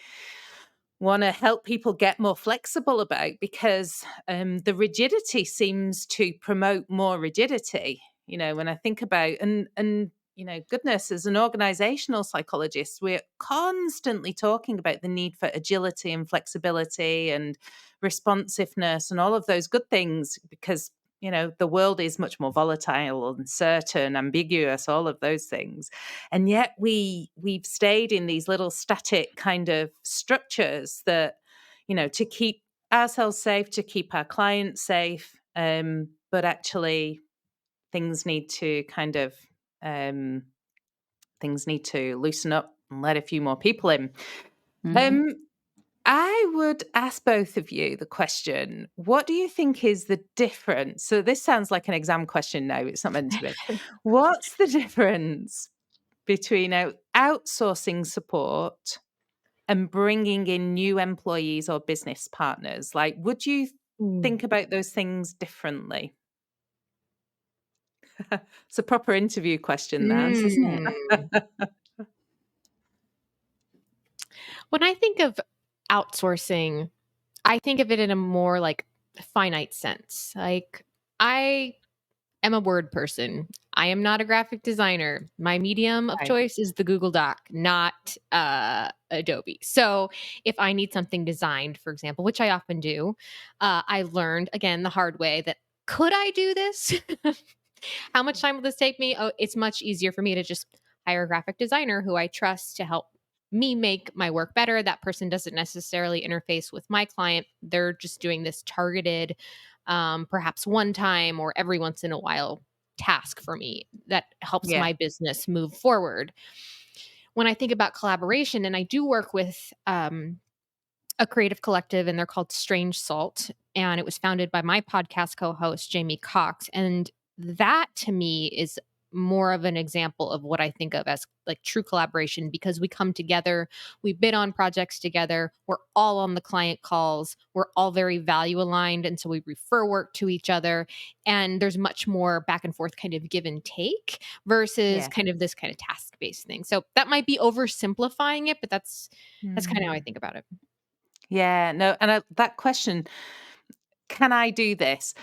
want to help people get more flexible about, because the rigidity seems to promote more rigidity. When I think about, and goodness, as an organizational psychologist, we're constantly talking about the need for agility and flexibility and responsiveness and all of those good things, because the world is much more volatile, uncertain, ambiguous, all of those things. And yet we've stayed in these little static kind of structures that, to keep ourselves safe, to keep our clients safe. But actually things need to things need to loosen up and let a few more people in. I would ask both of you the question, what do you think is the difference? So this sounds like an exam question now, it's not meant to be. What's the difference between outsourcing support and bringing in new employees or business partners? Like, would you think about those things differently? It's a proper interview question, that. Isn't it? When I think of outsourcing, I think of it in a more like finite sense. Like, I am a word person. I am not a graphic designer. My medium of Right. choice is the Google Doc, not Adobe. So if I need something designed, for example, which I often do, I learned again the hard way that could I do this? How much time will this take me? Oh, it's much easier for me to just hire a graphic designer who I trust to help me make my work better. That person doesn't necessarily interface with my client. They're just doing this targeted, perhaps one time or every once in a while task for me that helps Yeah. my business move forward. When I think about collaboration, and I do work with a creative collective, and they're called Strange Salt. And it was founded by my podcast co host, Jamie Cox. And that to me is more of an example of what I think of as like true collaboration, because we come together, we bid on projects together, we're all on the client calls, we're all very value aligned. And so we refer work to each other. And there's much more back and forth kind of give and take versus Yeah. kind of this kind of task based thing. So that might be oversimplifying it, but that's kind of how I think about it. Yeah, no, and that question, can I do this?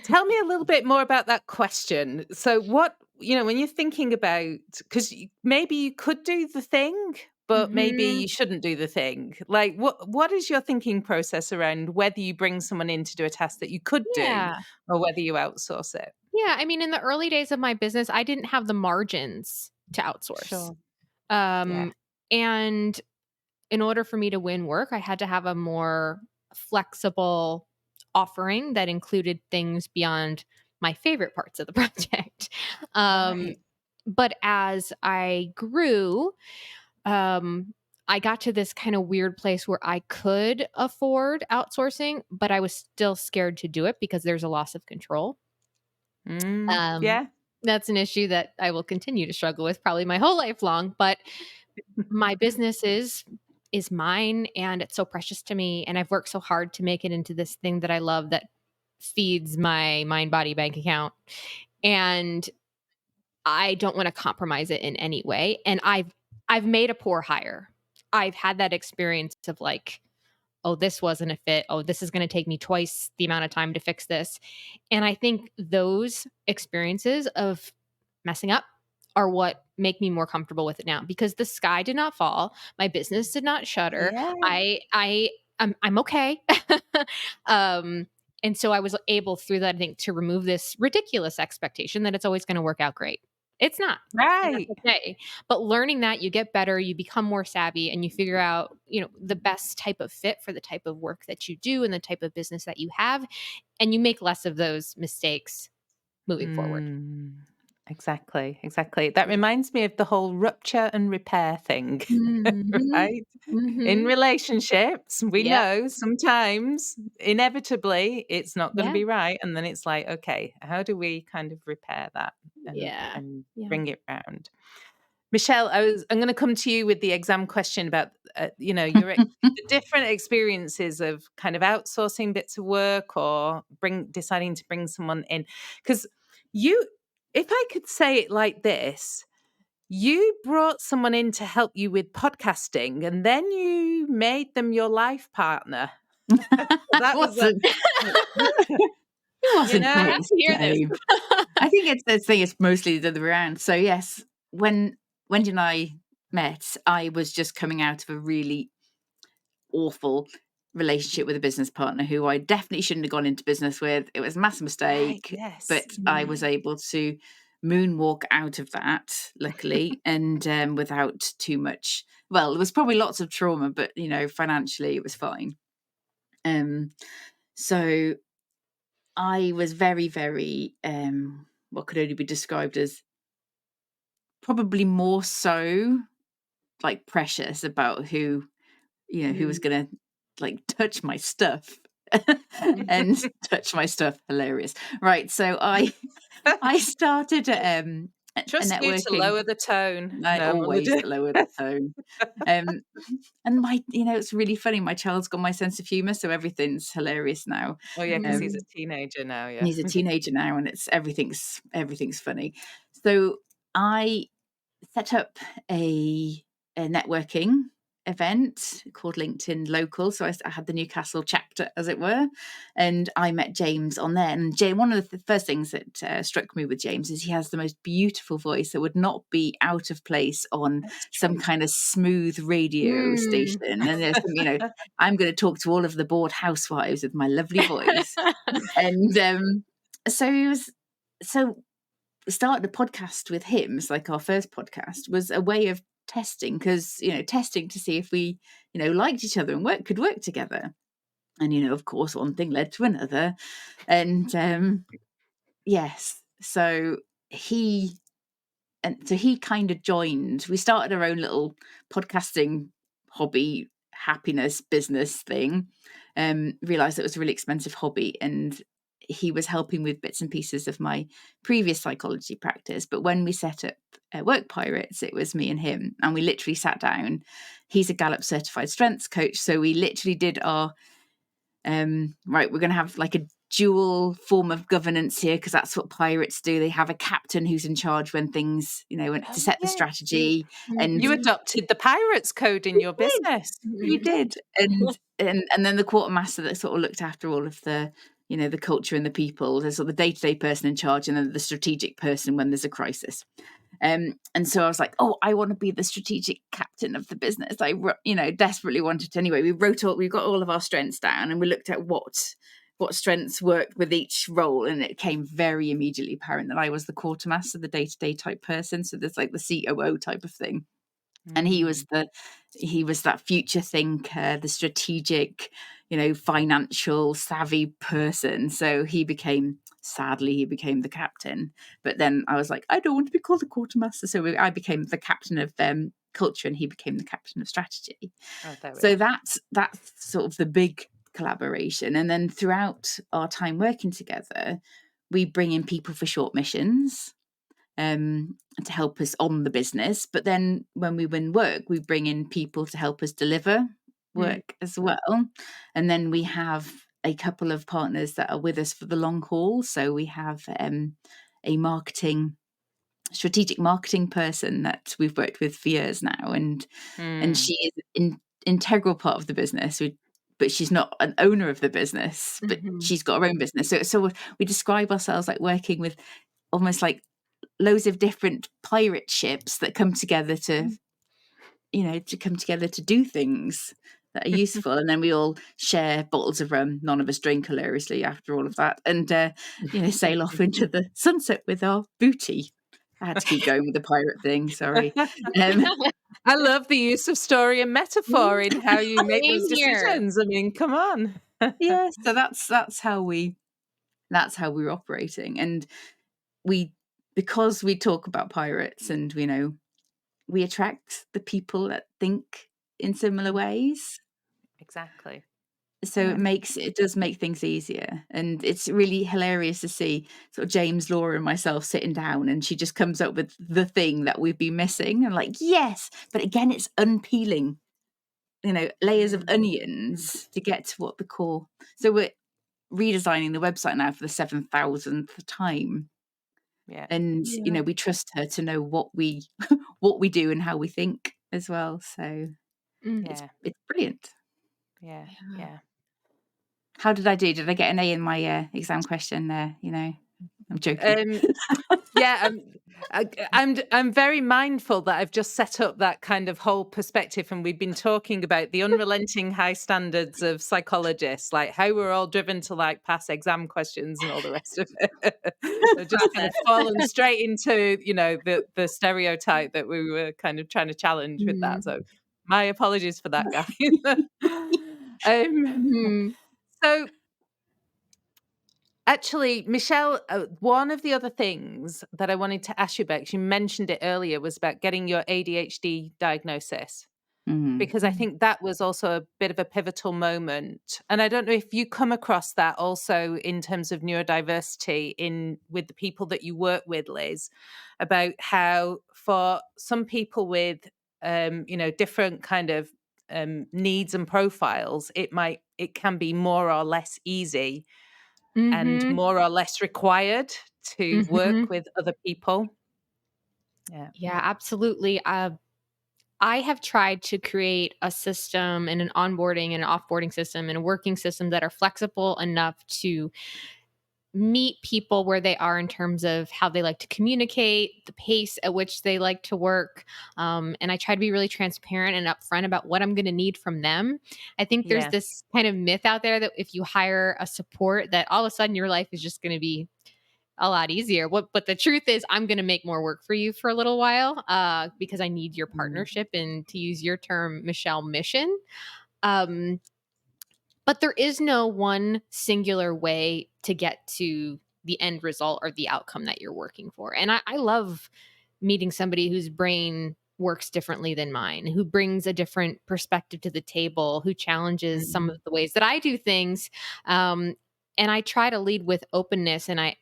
Tell me a little bit more about that question. So what, when you're thinking about, because maybe you could do the thing, but maybe Mhm. you shouldn't do the thing. Like, what is your thinking process around whether you bring someone in to do a task that you could do Yeah. or whether you outsource it? Yeah, I mean, in the early days of my business, I didn't have the margins to outsource. Sure. Yeah. And in order for me to win work, I had to have a more flexible offering that included things beyond my favorite parts of the project. Um, Right. but as I grew, I got to this kind of weird place where I could afford outsourcing, but I was still scared to do it because there's a loss of control. Um, Yeah. that's an issue that I will continue to struggle with probably my whole life long, but my business is mine and it's so precious to me, and I've worked so hard to make it into this thing that I love that feeds my mind body bank account, and I don't want to compromise it in any way. And I've made a poor hire. I've had that experience of like, oh, this wasn't a fit. Oh, this is going to take me twice the amount of time to fix this. And I think those experiences of messing up are what make me more comfortable with it now, because the sky did not fall. My business did not shutter. Yeah. I'm okay. um, and so I was able through that, I think, to remove this ridiculous expectation that it's always going to work out great. It's not. And that's Right. okay. But learning that, you get better, you become more savvy, and you figure out, the best type of fit for the type of work that you do and the type of business that you have, and you make less of those mistakes moving forward. Exactly. That reminds me of the whole rupture and repair thing, Mhm. right? In Mhm. relationships, we Yep. know sometimes, inevitably, it's not gonna Yeah. be right, and then it's like, "Okay, how do we kind of repair that and Yeah. Yeah. bring it round?" Michelle, I'm gonna come to you with the exam question about, the different experiences of kind of outsourcing bits of work or deciding to bring someone in. 'Cause you if I could say it like this, you brought someone in to help you with podcasting, and then you made them your life partner. That was a Wasn't It you wasn't I quite know? have the to hear this. same. I think it's mostly the other way around. So yes, when Wendy and I met, I was just coming out of a really awful relationship with a business partner who I definitely shouldn't have gone into business with. It was a massive Right, mistake, but yes. I was able to moonwalk out of that, luckily, and without too much. Well, there was probably lots of trauma, but financially it was fine. Um, so I was very, very what could only be described as probably more so like precious about who was Mm. gonna like touch my stuff. And touch my stuff, hilarious. Right. So I started a Trust you to networking. lower the tone. I No, I'm only always joking. lower the tone. Um and it's really funny. My child's got my sense of humor, so everything's hilarious now. Oh, yeah, 'cause he's a Mhm. teenager now, yeah. He's a teenager now, and it's everything's funny. So I set up a networking event called LinkedIn Local. So I had the Newcastle chapter, as it were, and I met James on there. And James, one of the first things that struck me with James is he has the most beautiful voice that would not be out of place on That's some true. kind of smooth radio Mm. station. And there's I'm going to talk to all of the bored housewives with my lovely voice. And so he was so starting a podcast with him, it's like our first podcast, was a way of testing, because testing to see if we liked each other and could work together. And of course one thing led to another. And yes, he he kind of joined. We started our own little podcasting hobby, happiness business thing. Realized it was a really expensive hobby, and he was helping with bits and pieces of my previous psychology practice. But when we set up Work Pirates, it was me and him, and we literally sat down. He's a Gallup certified strengths coach, so we literally did our right, we're going to have like a dual form of governance here, because that's what pirates do. They have a captain who's in charge when things, to Oh, set the yeah. strategy. And You Mhm. adopted the pirates code in we your did, business. we You Mhm. did. did. And then the quartermaster that sort of looked after all of the, the culture and the people. There's sort of the day-to-day person in charge, and then the strategic person when there's a crisis. And so I was like, oh, I want to be the strategic captain of the business. I, desperately wanted to. Anyway, we got all of our strengths down, and we looked at what strengths worked with each role, and it came very immediately apparent that I was the quartermaster, the day-to-day type person. So there's like the COO type of thing, and he was Mm. that future thinker, the strategic, financial savvy person. So sadly he became the captain. But then I was like, I don't want to be called the quartermaster, so I became the captain of culture, and he became the captain of strategy. Oh, there we So are. that's sort of the big collaboration. And then throughout our time working together, we bring in people for short missions, to help us on the business. But then when we win work, we bring in people to help us deliver Mm. work as well. And then we have a couple of partners that are with us for the long haul. So we have a strategic marketing person that we've worked with for years now, and Mm. she is an integral part of the business. But she's not an owner of the business, but Mhm. she's got her own business. So we describe ourselves like working with almost like loads of different pirate ships that come together to do things that are useful. And then we all share bottles of rum. None of us drink, hilariously, after all of that, and sail off into the sunset with our booty. I had to keep going with the pirate thing, sorry. um, I love the use of story and metaphor in how you make Same those here. decisions. I mean, come on. yeah, so that's how we're operating. And we because we talk about pirates and we attract the people that think in similar ways. Exactly. So it does make things easier. And it's really hilarious to see sort of James, Laura and myself sitting down, and she just comes up with the thing that we've been missing. And like, yes, but again, it's unpeeling, layers of onions to get to what the core. So we're redesigning the website now for the 7,000th time. Yeah. And, we trust her to know what we what we do and how we think as well. So Yeah. it's brilliant. Yeah. Yeah. Yeah. How did I do? Did I get an A in my exam question there? I'm joking. Yeah, I'm very mindful that I've just set up that kind of whole perspective, and we've been talking about the unrelenting high standards of psychologists, like how we're all driven to like pass exam questions and all the rest of it. I've just kind of fallen straight into the stereotype that we were kind of trying to challenge with that. So my apologies for that, guys. Mhm. So. Actually, Michelle, one of the other things that I wanted to ask you about, 'cause you mentioned it earlier, was about getting your ADHD diagnosis, Mhm. because I think that was also a bit of a pivotal moment. And I don't know if you come across that also in terms of neurodiversity with the people that you work with, Liz, about how for some people with different kind of needs and profiles, it can be more or less easy and Mhm. more or less required to work Mhm. with other people. Yeah. Yeah, absolutely. I have tried to create a system and an onboarding and an offboarding system and a working system that are flexible enough to meet people where they are in terms of how they like to communicate, the pace at which they like to work. And I try to be really transparent and upfront about what I'm going to need from them. I think there's Yeah. this kind of myth out there that if you hire a support, that all of a sudden your life is just going to be a lot easier. But the truth is, I'm going to make more work for you for a little while because I need your partnership and, to use your term, Michelle, mission. Um, but there is no one singular way to get to the end result or the outcome that you're working for. And I love meeting somebody whose brain works differently than mine, who brings a different perspective to the table, who challenges some of the ways that I do things. And I try to lead with openness. And I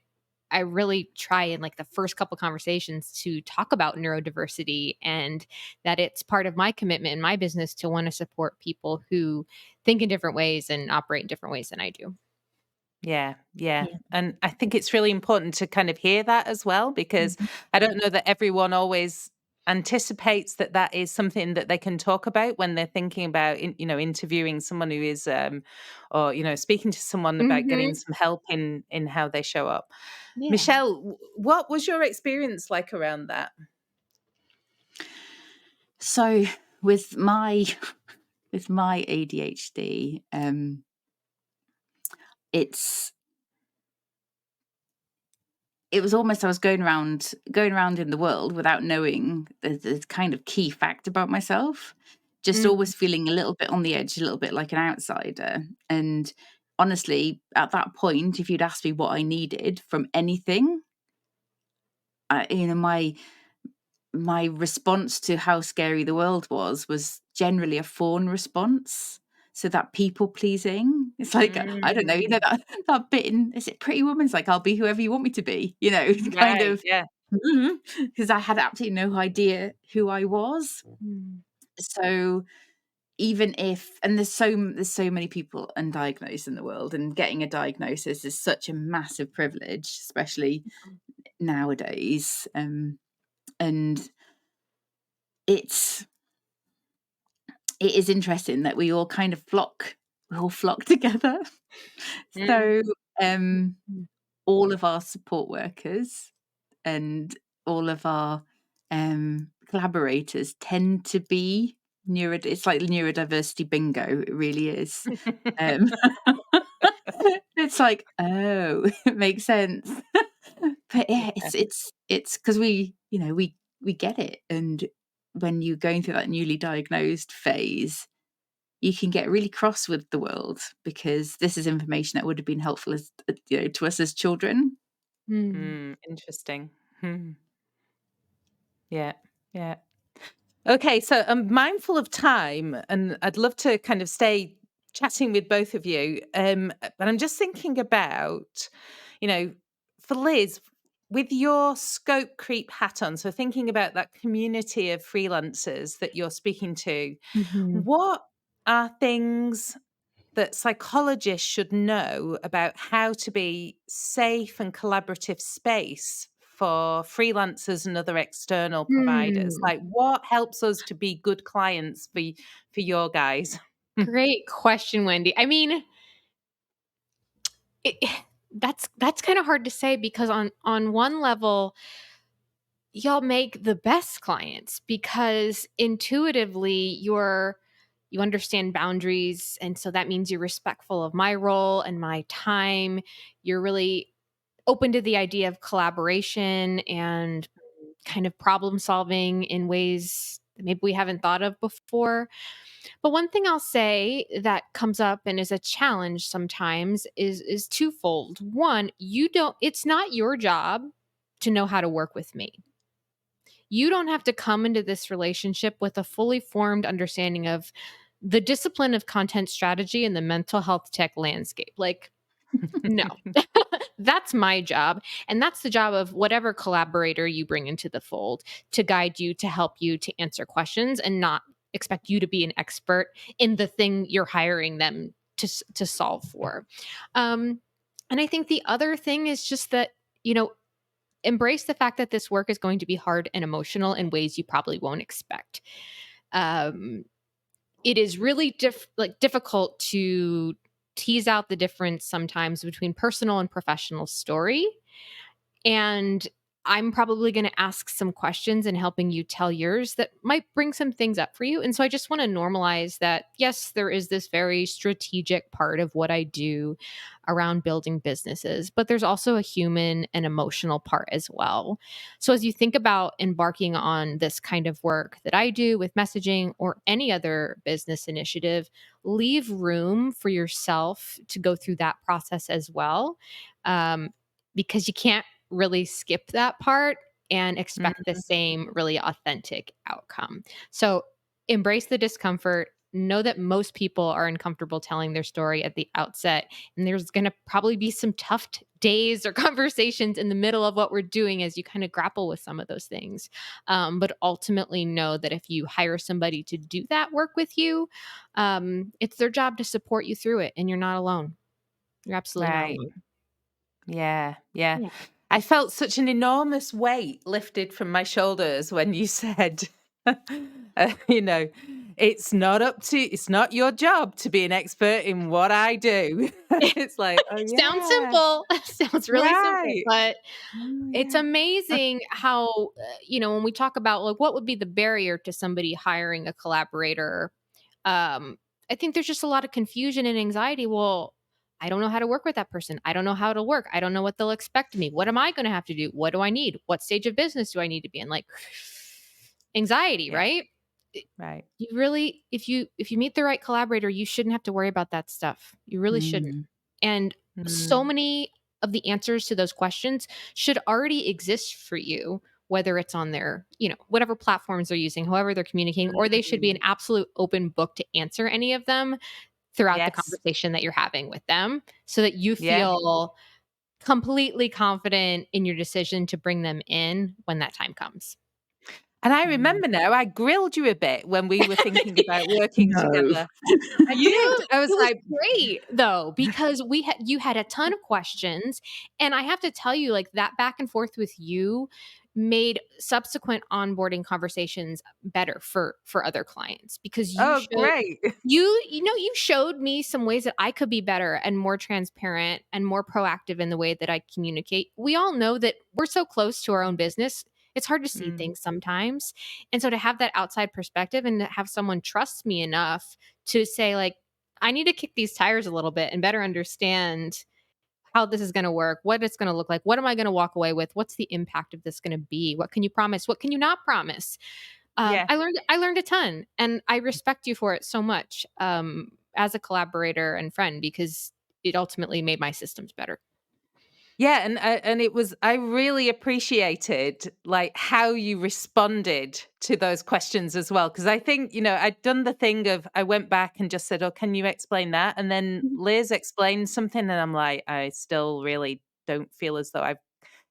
really try in like the first couple conversations to talk about neurodiversity, and that it's part of my commitment in my business to want to support people who think in different ways and operate in different ways than I do. Yeah. Yeah. Yeah. And I think it's really important to kind of hear that as well, because Mhm. I don't know that everyone always anticipates that that is something that they can talk about when they're thinking about interviewing someone who is or speaking to someone about getting Mhm. some help in how they show up. Yeah. Michelle, what was your experience like around that? So with my with my ADHD, it was almost I was going around in the world without knowing the kind of key fact about myself, just Mm. always feeling a little bit on the edge, a little bit like an outsider. And honestly, at that point, if you'd asked me what I needed from anything, my response to how scary the world was generally a fawn response. So that people pleasing, it's like, I don't know, Mm. that bit in, is it Pretty Woman? It's like, I'll be whoever you want me to be, kind Right. of, Yeah. because I had absolutely no idea who I was. Mm. So even if, and there's so many people undiagnosed in the world, and getting a diagnosis is such a massive privilege, especially nowadays. And it's it is interesting that we all flock together. Mm. So, Mm. all of our support workers and all of our, collaborators tend to be it's like neurodiversity bingo, it really is. Um, it's like, "Oh, it makes sense." But yeah, Yeah. it's 'cause we get it, and when you're going through that newly diagnosed phase, you can get really cross with the world because this is information that would have been helpful to us as children. Mm. Interesting. Hmm. Yeah. Yeah. Okay, so I'm mindful of time, and I'd love to kind of stay chatting with both of you. But I'm just thinking about, you know, for Liz, with your scope creep hat on, so thinking about that community of freelancers that you're speaking to, Mhm. what are things that psychologists should know about how to be safe and collaborative space for freelancers and other external providers? Hmm. Like, what helps us to be good clients for your guys? Great question, Wendy. I mean, it, that's kind of hard to say because on one level, y'all make the best clients because intuitively you understand boundaries, and so that means you're respectful of my role and my time. You're really open to the idea of collaboration and kind of problem solving in ways that maybe we haven't thought of before. But one thing I'll say that comes up and is a challenge sometimes is twofold. One, you don't it's not your job to know how to work with me. You don't have to come into this relationship with a fully formed understanding of the discipline of content strategy and the mental health tech landscape. Like, no, that's my job. And that's the job of whatever collaborator you bring into the fold to guide you, to help you, to answer questions, and not expect you to be an expert in the thing you're hiring them to solve for. Um, and I think the other thing is just that, you know, embrace the fact that this work is going to be hard and emotional in ways you probably won't expect. Um, it is really difficult to tease out the difference sometimes between personal and professional story. And I'm probably going to ask some questions and helping you tell yours that might bring some things up for you. And so I just want to normalize that, yes, there is this very strategic part of what I do around building businesses, but there's also a human and emotional part as well. So as you think about embarking on this kind of work that I do with messaging or any other business initiative, leave room for yourself to go through that process as well. Um, because you can't really skip that part and expect the Mhm. same really authentic outcome. So embrace the discomfort. Know that most people are uncomfortable telling their story at the outset. And there's going to probably be some tough days or conversations in the middle of what we're doing as you kind of grapple with some of those things. But ultimately, know that if you hire somebody to do that work with you, it's their job to support you through it. And you're not alone. You're absolutely not Right. alone. Yeah. Yeah. Yeah. I felt such an enormous weight lifted from my shoulders when you said, you know, it's not your job to be an expert in what I do. It's like, oh, Sounds yeah. simple. Sounds really simple, Right. but Oh, it's yeah. amazing how, when we talk about like what would be the barrier to somebody hiring a collaborator, um, I think there's just a lot of confusion and anxiety. Well, I don't know how to work with that person. I don't know how it'll work. I don't know what they'll expect of me. What am I going to have to do? What do I need? What stage of business do I need to be in? Like anxiety, Yeah. right? Right. You really, if you meet the right collaborator, you shouldn't have to worry about that stuff. You really shouldn't. Mm. And so Mm. many of the answers to those questions should already exist for you, whether it's on their, whatever platforms they're using, however they're communicating, or they should be an Mm. absolute open book to answer any of them throughout the Yes. conversation that you're having with them so that you Yeah. feel completely confident in your decision to bring them in when that time comes. And I Mm. remember now, I grilled you a bit when we were thinking about working No. together. I did. You I It was was like, great though, because you had a ton of questions, and I have to tell you, like, that back and forth with you made subsequent onboarding conversations better for other clients because "Oh, great." you showed me some ways that I could be better and more transparent and more proactive in the way that I communicate. We all know that we're so close to our own business. It's hard to see Mm. things sometimes. And so to have that outside perspective and to have someone trust me enough to say like, I need to kick these tires a little bit and better understand how this is going to work, what it's going to look like, what am I going to walk away with, what's the impact of this going to be, what can you promise, what can you not promise. Yeah. I learned a ton, and I respect you for it so much, as a collaborator and friend, because it ultimately made my systems better. Yeah, and it was I really appreciated like how you responded to those questions as well, because I think, I'd done the thing of I went back and just said, "Oh, can you explain that?" And then Mhm. Liz explained something and I'm like, I still really don't feel as though I've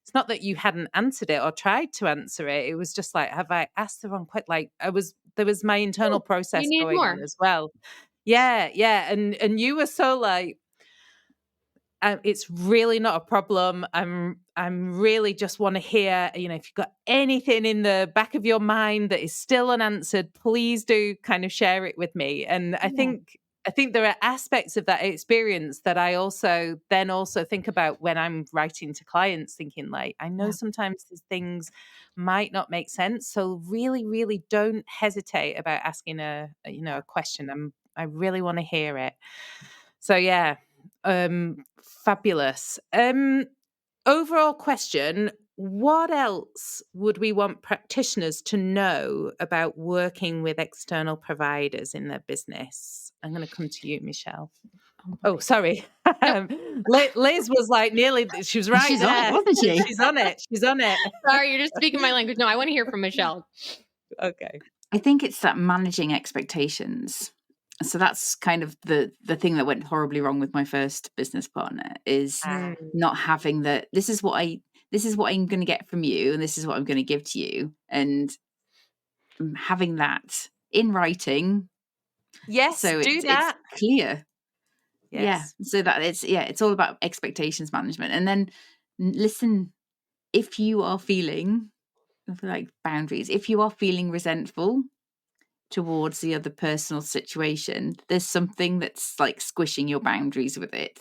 it's not that you hadn't answered it or tried to answer it. It was just like, have I asked the wrong question? Like there was my internal Oh, you process need going more. on as well. Yeah, yeah. And you were so like, it's really not a problem. I'm really just want to hear, if you've got anything in the back of your mind that is still unanswered, please do kind of share it with me. And Yeah. I think there are aspects of that experience that I also think about when I'm writing to clients, thinking like, I know Yeah. sometimes these things might not make sense. So really, really don't hesitate about asking a question. I really want to hear it. So yeah, fabulous. Overall question, what else would we want practitioners to know about working with external providers in their business? I'm going to come to you, Michelle. Oh Oh, boy. sorry. No, Liz was like she was right She's on it, there. wasn't she? She's on it. She's on it. sorry, you're just speaking my language. No, I want to hear from Michelle. Okay. I think it's that managing expectations. So that's kind of the thing that went horribly wrong with my first business partner, is Mm, not having that this is what I'm going to get from you and this is what I'm going to give to you, and having that in writing yes, so do it's that. clear. Yeah, Yes. so that it's all about expectations management. And then listen, if you are feeling like boundaries, if you are feeling resentful towards the other personal situation, there's something that's like squishing your boundaries with it.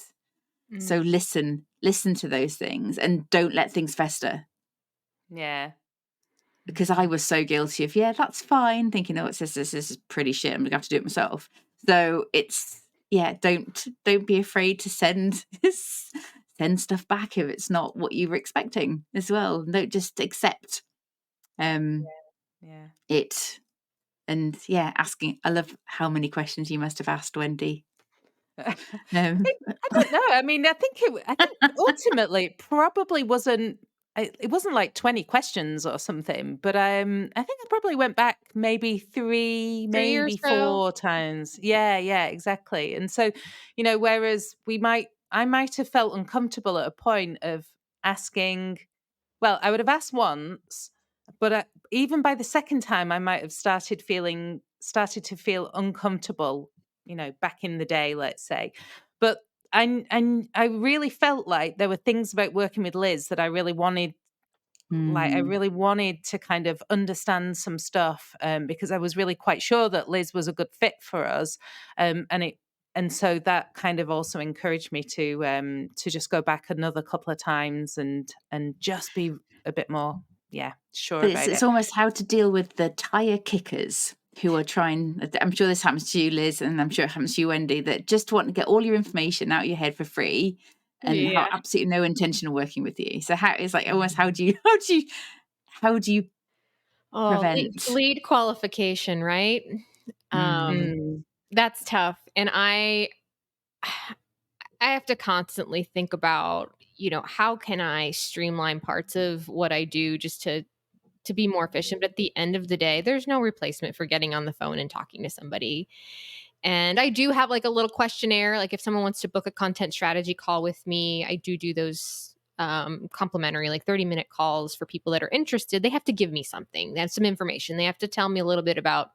So Mm. listen to those things and don't let things fester. Yeah. Because I was so guilty of, yeah, that's fine, thinking, oh, this is pretty shit, I'm gonna have to do it myself. So it's, yeah, don't be afraid to send send stuff back if it's not what you were expecting as well. Don't just accept Yeah. it. And yeah, asking, I love how many questions you must have asked, Wendy. Um, I don't know. I mean, I think ultimately it probably wasn't it wasn't like 20 questions or something, but I think I probably went back maybe 3, 3 or maybe so. 4 times. Yeah, yeah, exactly. And so, whereas I might have felt uncomfortable at a point of asking, well, I would have asked once, but even by the second time, I might have started to feel uncomfortable. Back in the day, let's say, but I really felt like there were things about working with Liz that I really wanted. Like I mm, really wanted to kind of understand some stuff, because I was really quite sure that Liz was a good fit for us, and so that kind of also encouraged me to just go back another couple of times and just be a bit more, yeah, sure but it's about it's it. almost how to deal with the tire kickers who are trying. I'm sure this happens to you, Liz, and I'm sure it happens to you, Wendy, that just want to get all your information out of your head for free and have Yeah. absolutely no intention of working with you. So how it's like almost how do you Oh, prevent? lead qualification, right? Um, Mm, Mm, that's tough. And I have to constantly think about, how can I streamline parts of what I do just to be more efficient. But at the end of the day, there's no replacement for getting on the phone and talking to somebody. And I do have like a little questionnaire. Like if someone wants to book a content strategy call with me, I do those complimentary, like 30-minute calls for people that are interested. They have to give me something. They have some information. They have to tell me a little bit about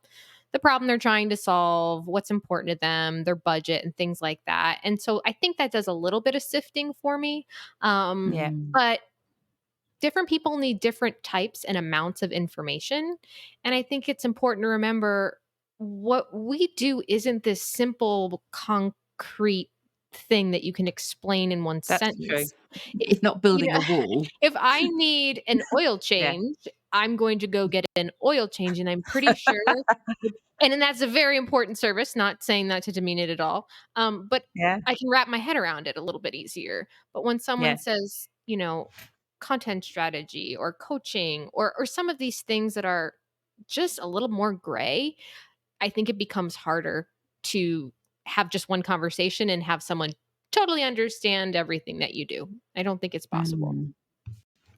the problem they're trying to solve, what's important to them, their budget, and things like that. And so I think that does a little bit of sifting for me. yeah, But different people need different types and amounts of information. And I think it's important to remember what we do isn't this simple, concrete thing that you can explain in one that's true. sentence. it's not You building know, a wall. if I need an oil Yeah, change, I'm going to go get an oil change. And I'm pretty sure and then that's a very important service, not saying that to demean it at all. But yeah, I can wrap my head around it a little bit easier. But when someone yeah, says, content strategy or coaching or some of these things that are just a little more gray, I think it becomes harder to have just one conversation and have someone totally understand everything that you do. I don't think it's possible.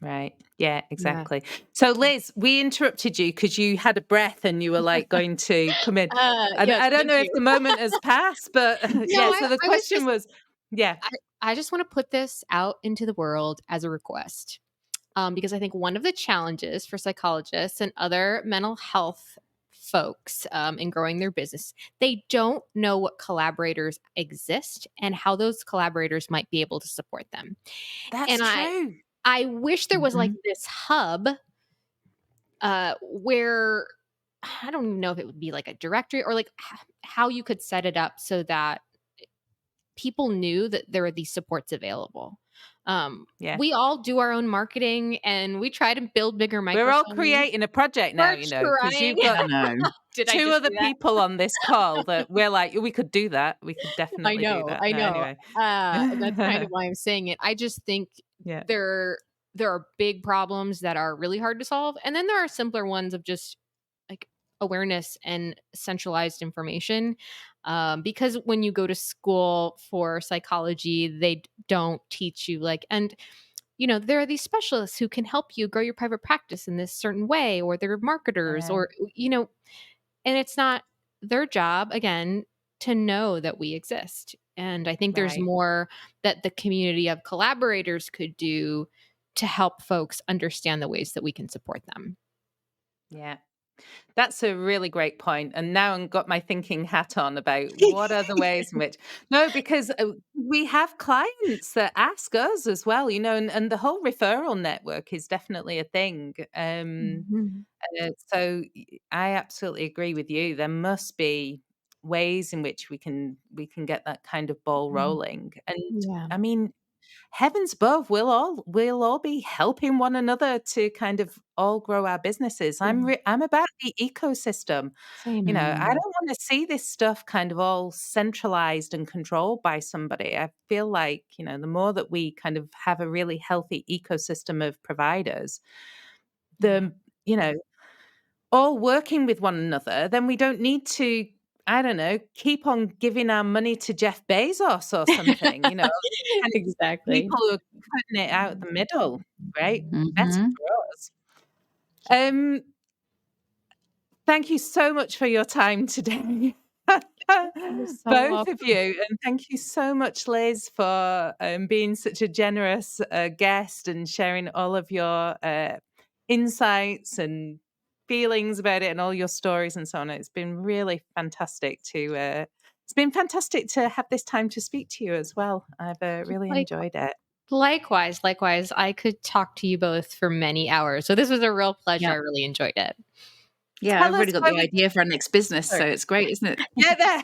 Right. Yeah, Yeah. exactly. So, Liz, we interrupted you because you had a breath and you were like going to come in. And Yes, I don't thank know if you. the moment has passed, but No, yeah, so the I was question just was, yeah, I just want to put this out into the world as a request. Because I think one of the challenges for psychologists and other mental health folks in growing their business, they don't know what collaborators exist and how those collaborators might be able to support them. that's And true. I wish there was like Mhm. this hub where I don't even know if it would be like a directory or like how you could set it up so that people knew that there were these supports available. Yeah. We all do our own marketing and we try to build bigger We're all microphones. creating a project now, We're you know, because trying. you've got I know. Did I two just other do that? people on this call that we're like, we could do that. We could I definitely do know, that. I No, know. anyway. That's kind of why I'm saying it. I just think Yeah. there are big problems that are really hard to solve, and then there are simpler ones of just like awareness and centralized information. Because when you go to school for psychology, they don't teach you like and there are these specialists who can help you grow your private practice in this certain way, or they're marketers, Yeah. or and it's not their job again to know that we exist. And I think there's Right. more that the community of collaborators could do to help folks understand the ways that we can support them. Yeah. That's a really great point. And now I've got my thinking hat on about what are the ways in which, no, because we have clients that ask us as well, and the whole referral network is definitely a thing. Mhm. I absolutely agree with you. There must be ways in which we can get that kind of ball Mhm. rolling. And Yeah. I mean, heavens above, we'll all be helping one another to kind of all grow our businesses. Yeah. I'm about the ecosystem. Same. I don't want to see this stuff kind of all centralized and controlled by somebody. I feel like, the more that we kind of have a really healthy ecosystem of providers, Yeah. the, you know, all working with one another, then we don't need to, I don't know, keep on giving our money to Jeff Bezos or something, kind of Exactly. people who are cutting it out the middle, right? Better Mhm. for us. Um, Thank you so much for your time today. You're so Both of welcome. you. And thank you so much, Liz, for being such a generous guest and sharing all of your insights and feelings about it and all your stories and so on. It's been really fantastic to have this time to speak to you as well. I've really Like enjoyed it. likewise. I could talk to you both for many hours. So this was a real pleasure. Yeah. I really enjoyed it. Yeah, Tell I've us already got where the we idea for our next business, so sorry. it's great, isn't it? Yeah, there.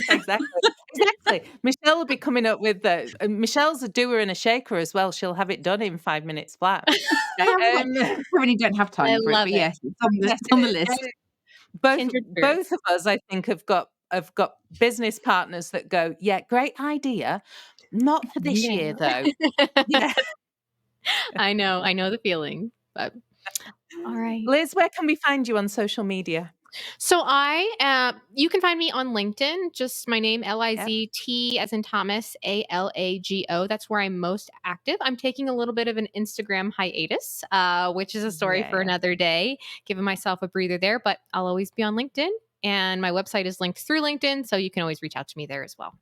Exactly. Exactly. Michelle will be coming up with Michelle's a doer and a shaker as well. She'll have it done in 5 minutes flat. I Um, really don't have I time for it, love but it. yes, it's on the yeah, list. both Kindred both of spirits. us, I think, have got business partners that go, yeah, great idea. Not for this year Yeah. though. Yeah. I know the feeling. But all right. Liz, where can we find you on social media? So you can find me on LinkedIn, just my name, Yep. LIZT as in Thomas, ALAGO. That's where I'm most active. I'm taking a little bit of an Instagram hiatus, which is a story Yeah, for yeah. another day, giving myself a breather there, but I'll always be on LinkedIn. And my website is linked through LinkedIn, so you can always reach out to me there as well.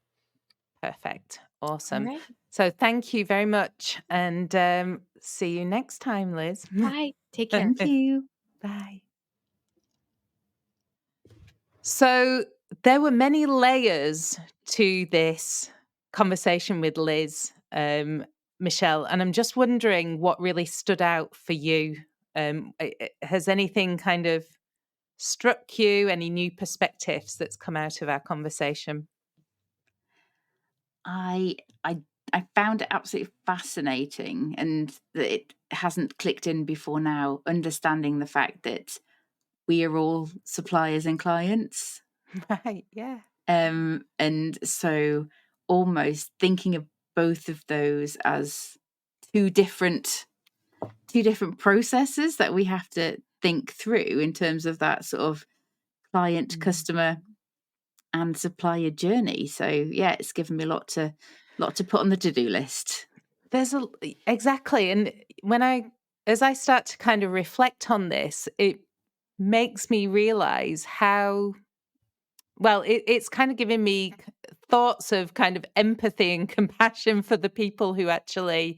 Perfect. All Awesome. right. So thank you very much. And see you next time, Liz. Bye. Take care. Thank you. Bye. So there were many layers to this conversation with Liz, Michelle, and I'm just wondering what really stood out for you. Has anything kind of struck you? Any new perspectives that's come out of our conversation? I I I found it absolutely fascinating, and that it hasn't clicked in before now, understanding the fact that we are all suppliers and clients. Right. Yeah. And so almost thinking of both of those as two different two different processes that we have to think through in terms of that sort of client, Mm. customer, and supplier journey. So yeah, it's given me a lot to Lot to put on the to-do list. Exactly. And as I start to kind of reflect on this, it makes me realize how, well, it's kind of giving me thoughts of kind of empathy and compassion for the people who actually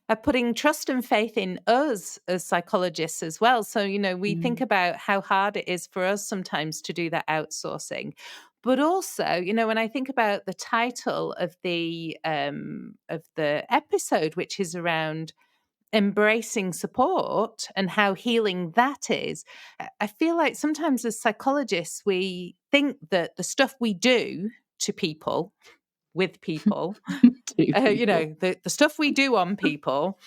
are putting trust and faith in us as psychologists as well. So, we think about how hard it is for us sometimes to do that outsourcing. But also, when I think about the title of the episode, which is around embracing support and how healing that is, I feel like sometimes as psychologists, we think that the stuff we do to people, with people, the stuff we do on people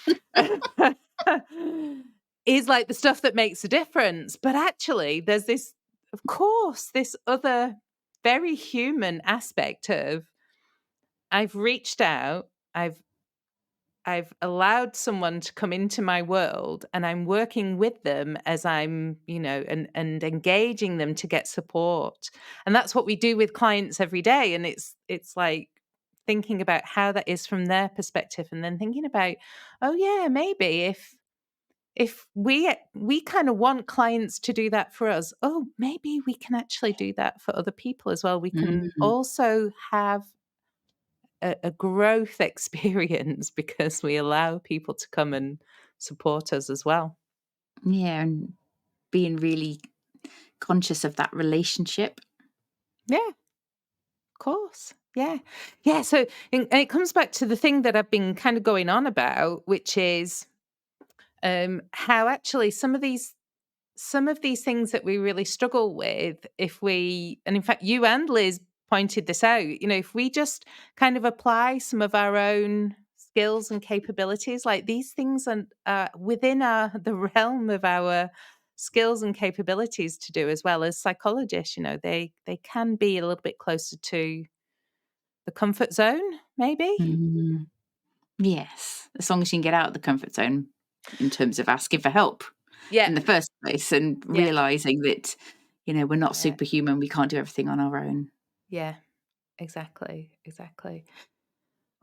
is like the stuff that makes a difference. But actually, there's this other very human aspect of I've reached out, I've allowed someone to come into my world, and I'm working with them as I'm, and engaging them to get support. And that's what we do with clients every day. And it's like thinking about how that is from their perspective, and then thinking about, oh yeah, maybe if we kind of want clients to do that for us, oh, maybe we can actually do that for other people as well. We can also have a growth experience because we allow people to come and support us as well. Yeah, and being really conscious of that relationship. Yeah, of course. Yeah. Yeah. So and it comes back to the thing that I've been kind of going on about, which is how actually some of these things that we really struggle with, and in fact, you and Liz pointed this out, if we just kind of apply some of our own skills and capabilities, like these things are within the realm of our skills and capabilities to do as well as psychologists, they can be a little bit closer to the comfort zone, maybe. Yes, as long as you can get out of the comfort zone in terms of asking for help in the first place and realizing that, we're not superhuman. We can't do everything on our own. Yeah, exactly.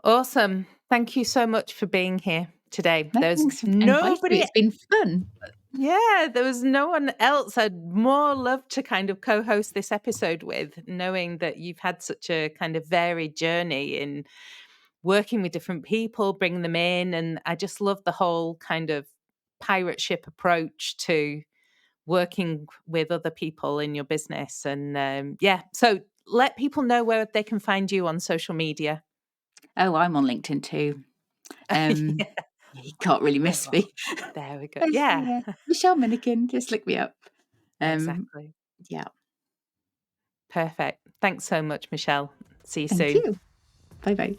Awesome. Thank you so much for being here today. Thanks for inviting me. It's been fun. Yeah, there was no one else I'd more love to kind of co-host this episode with, knowing that you've had such a kind of varied journey in working with different people, bringing them in. And I just love the whole kind of pirate ship approach to working with other people in your business. And so let people know where they can find you on social media. Oh, I'm on LinkedIn too. You can't really miss me. There we go. Yeah. Michelle Minnikin, just look me up. Exactly. Yeah. Perfect. Thanks so much, Michelle. See you soon. Thank you. Bye-bye.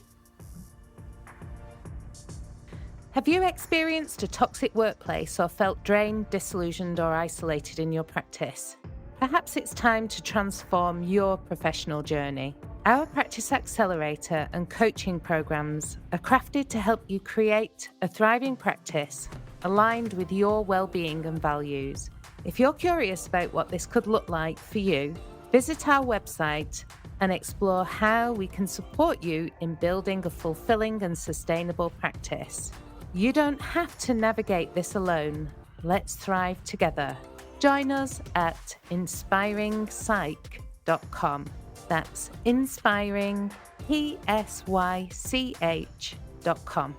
Have you experienced a toxic workplace or felt drained, disillusioned, or isolated in your practice? Perhaps it's time to transform your professional journey. Our Practice Accelerator and coaching programs are crafted to help you create a thriving practice aligned with your well-being and values. If you're curious about what this could look like for you, visit our website and explore how we can support you in building a fulfilling and sustainable practice. You don't have to navigate this alone. Let's thrive together. Join us at inspiringpsych.com. That's inspiringpsych.com.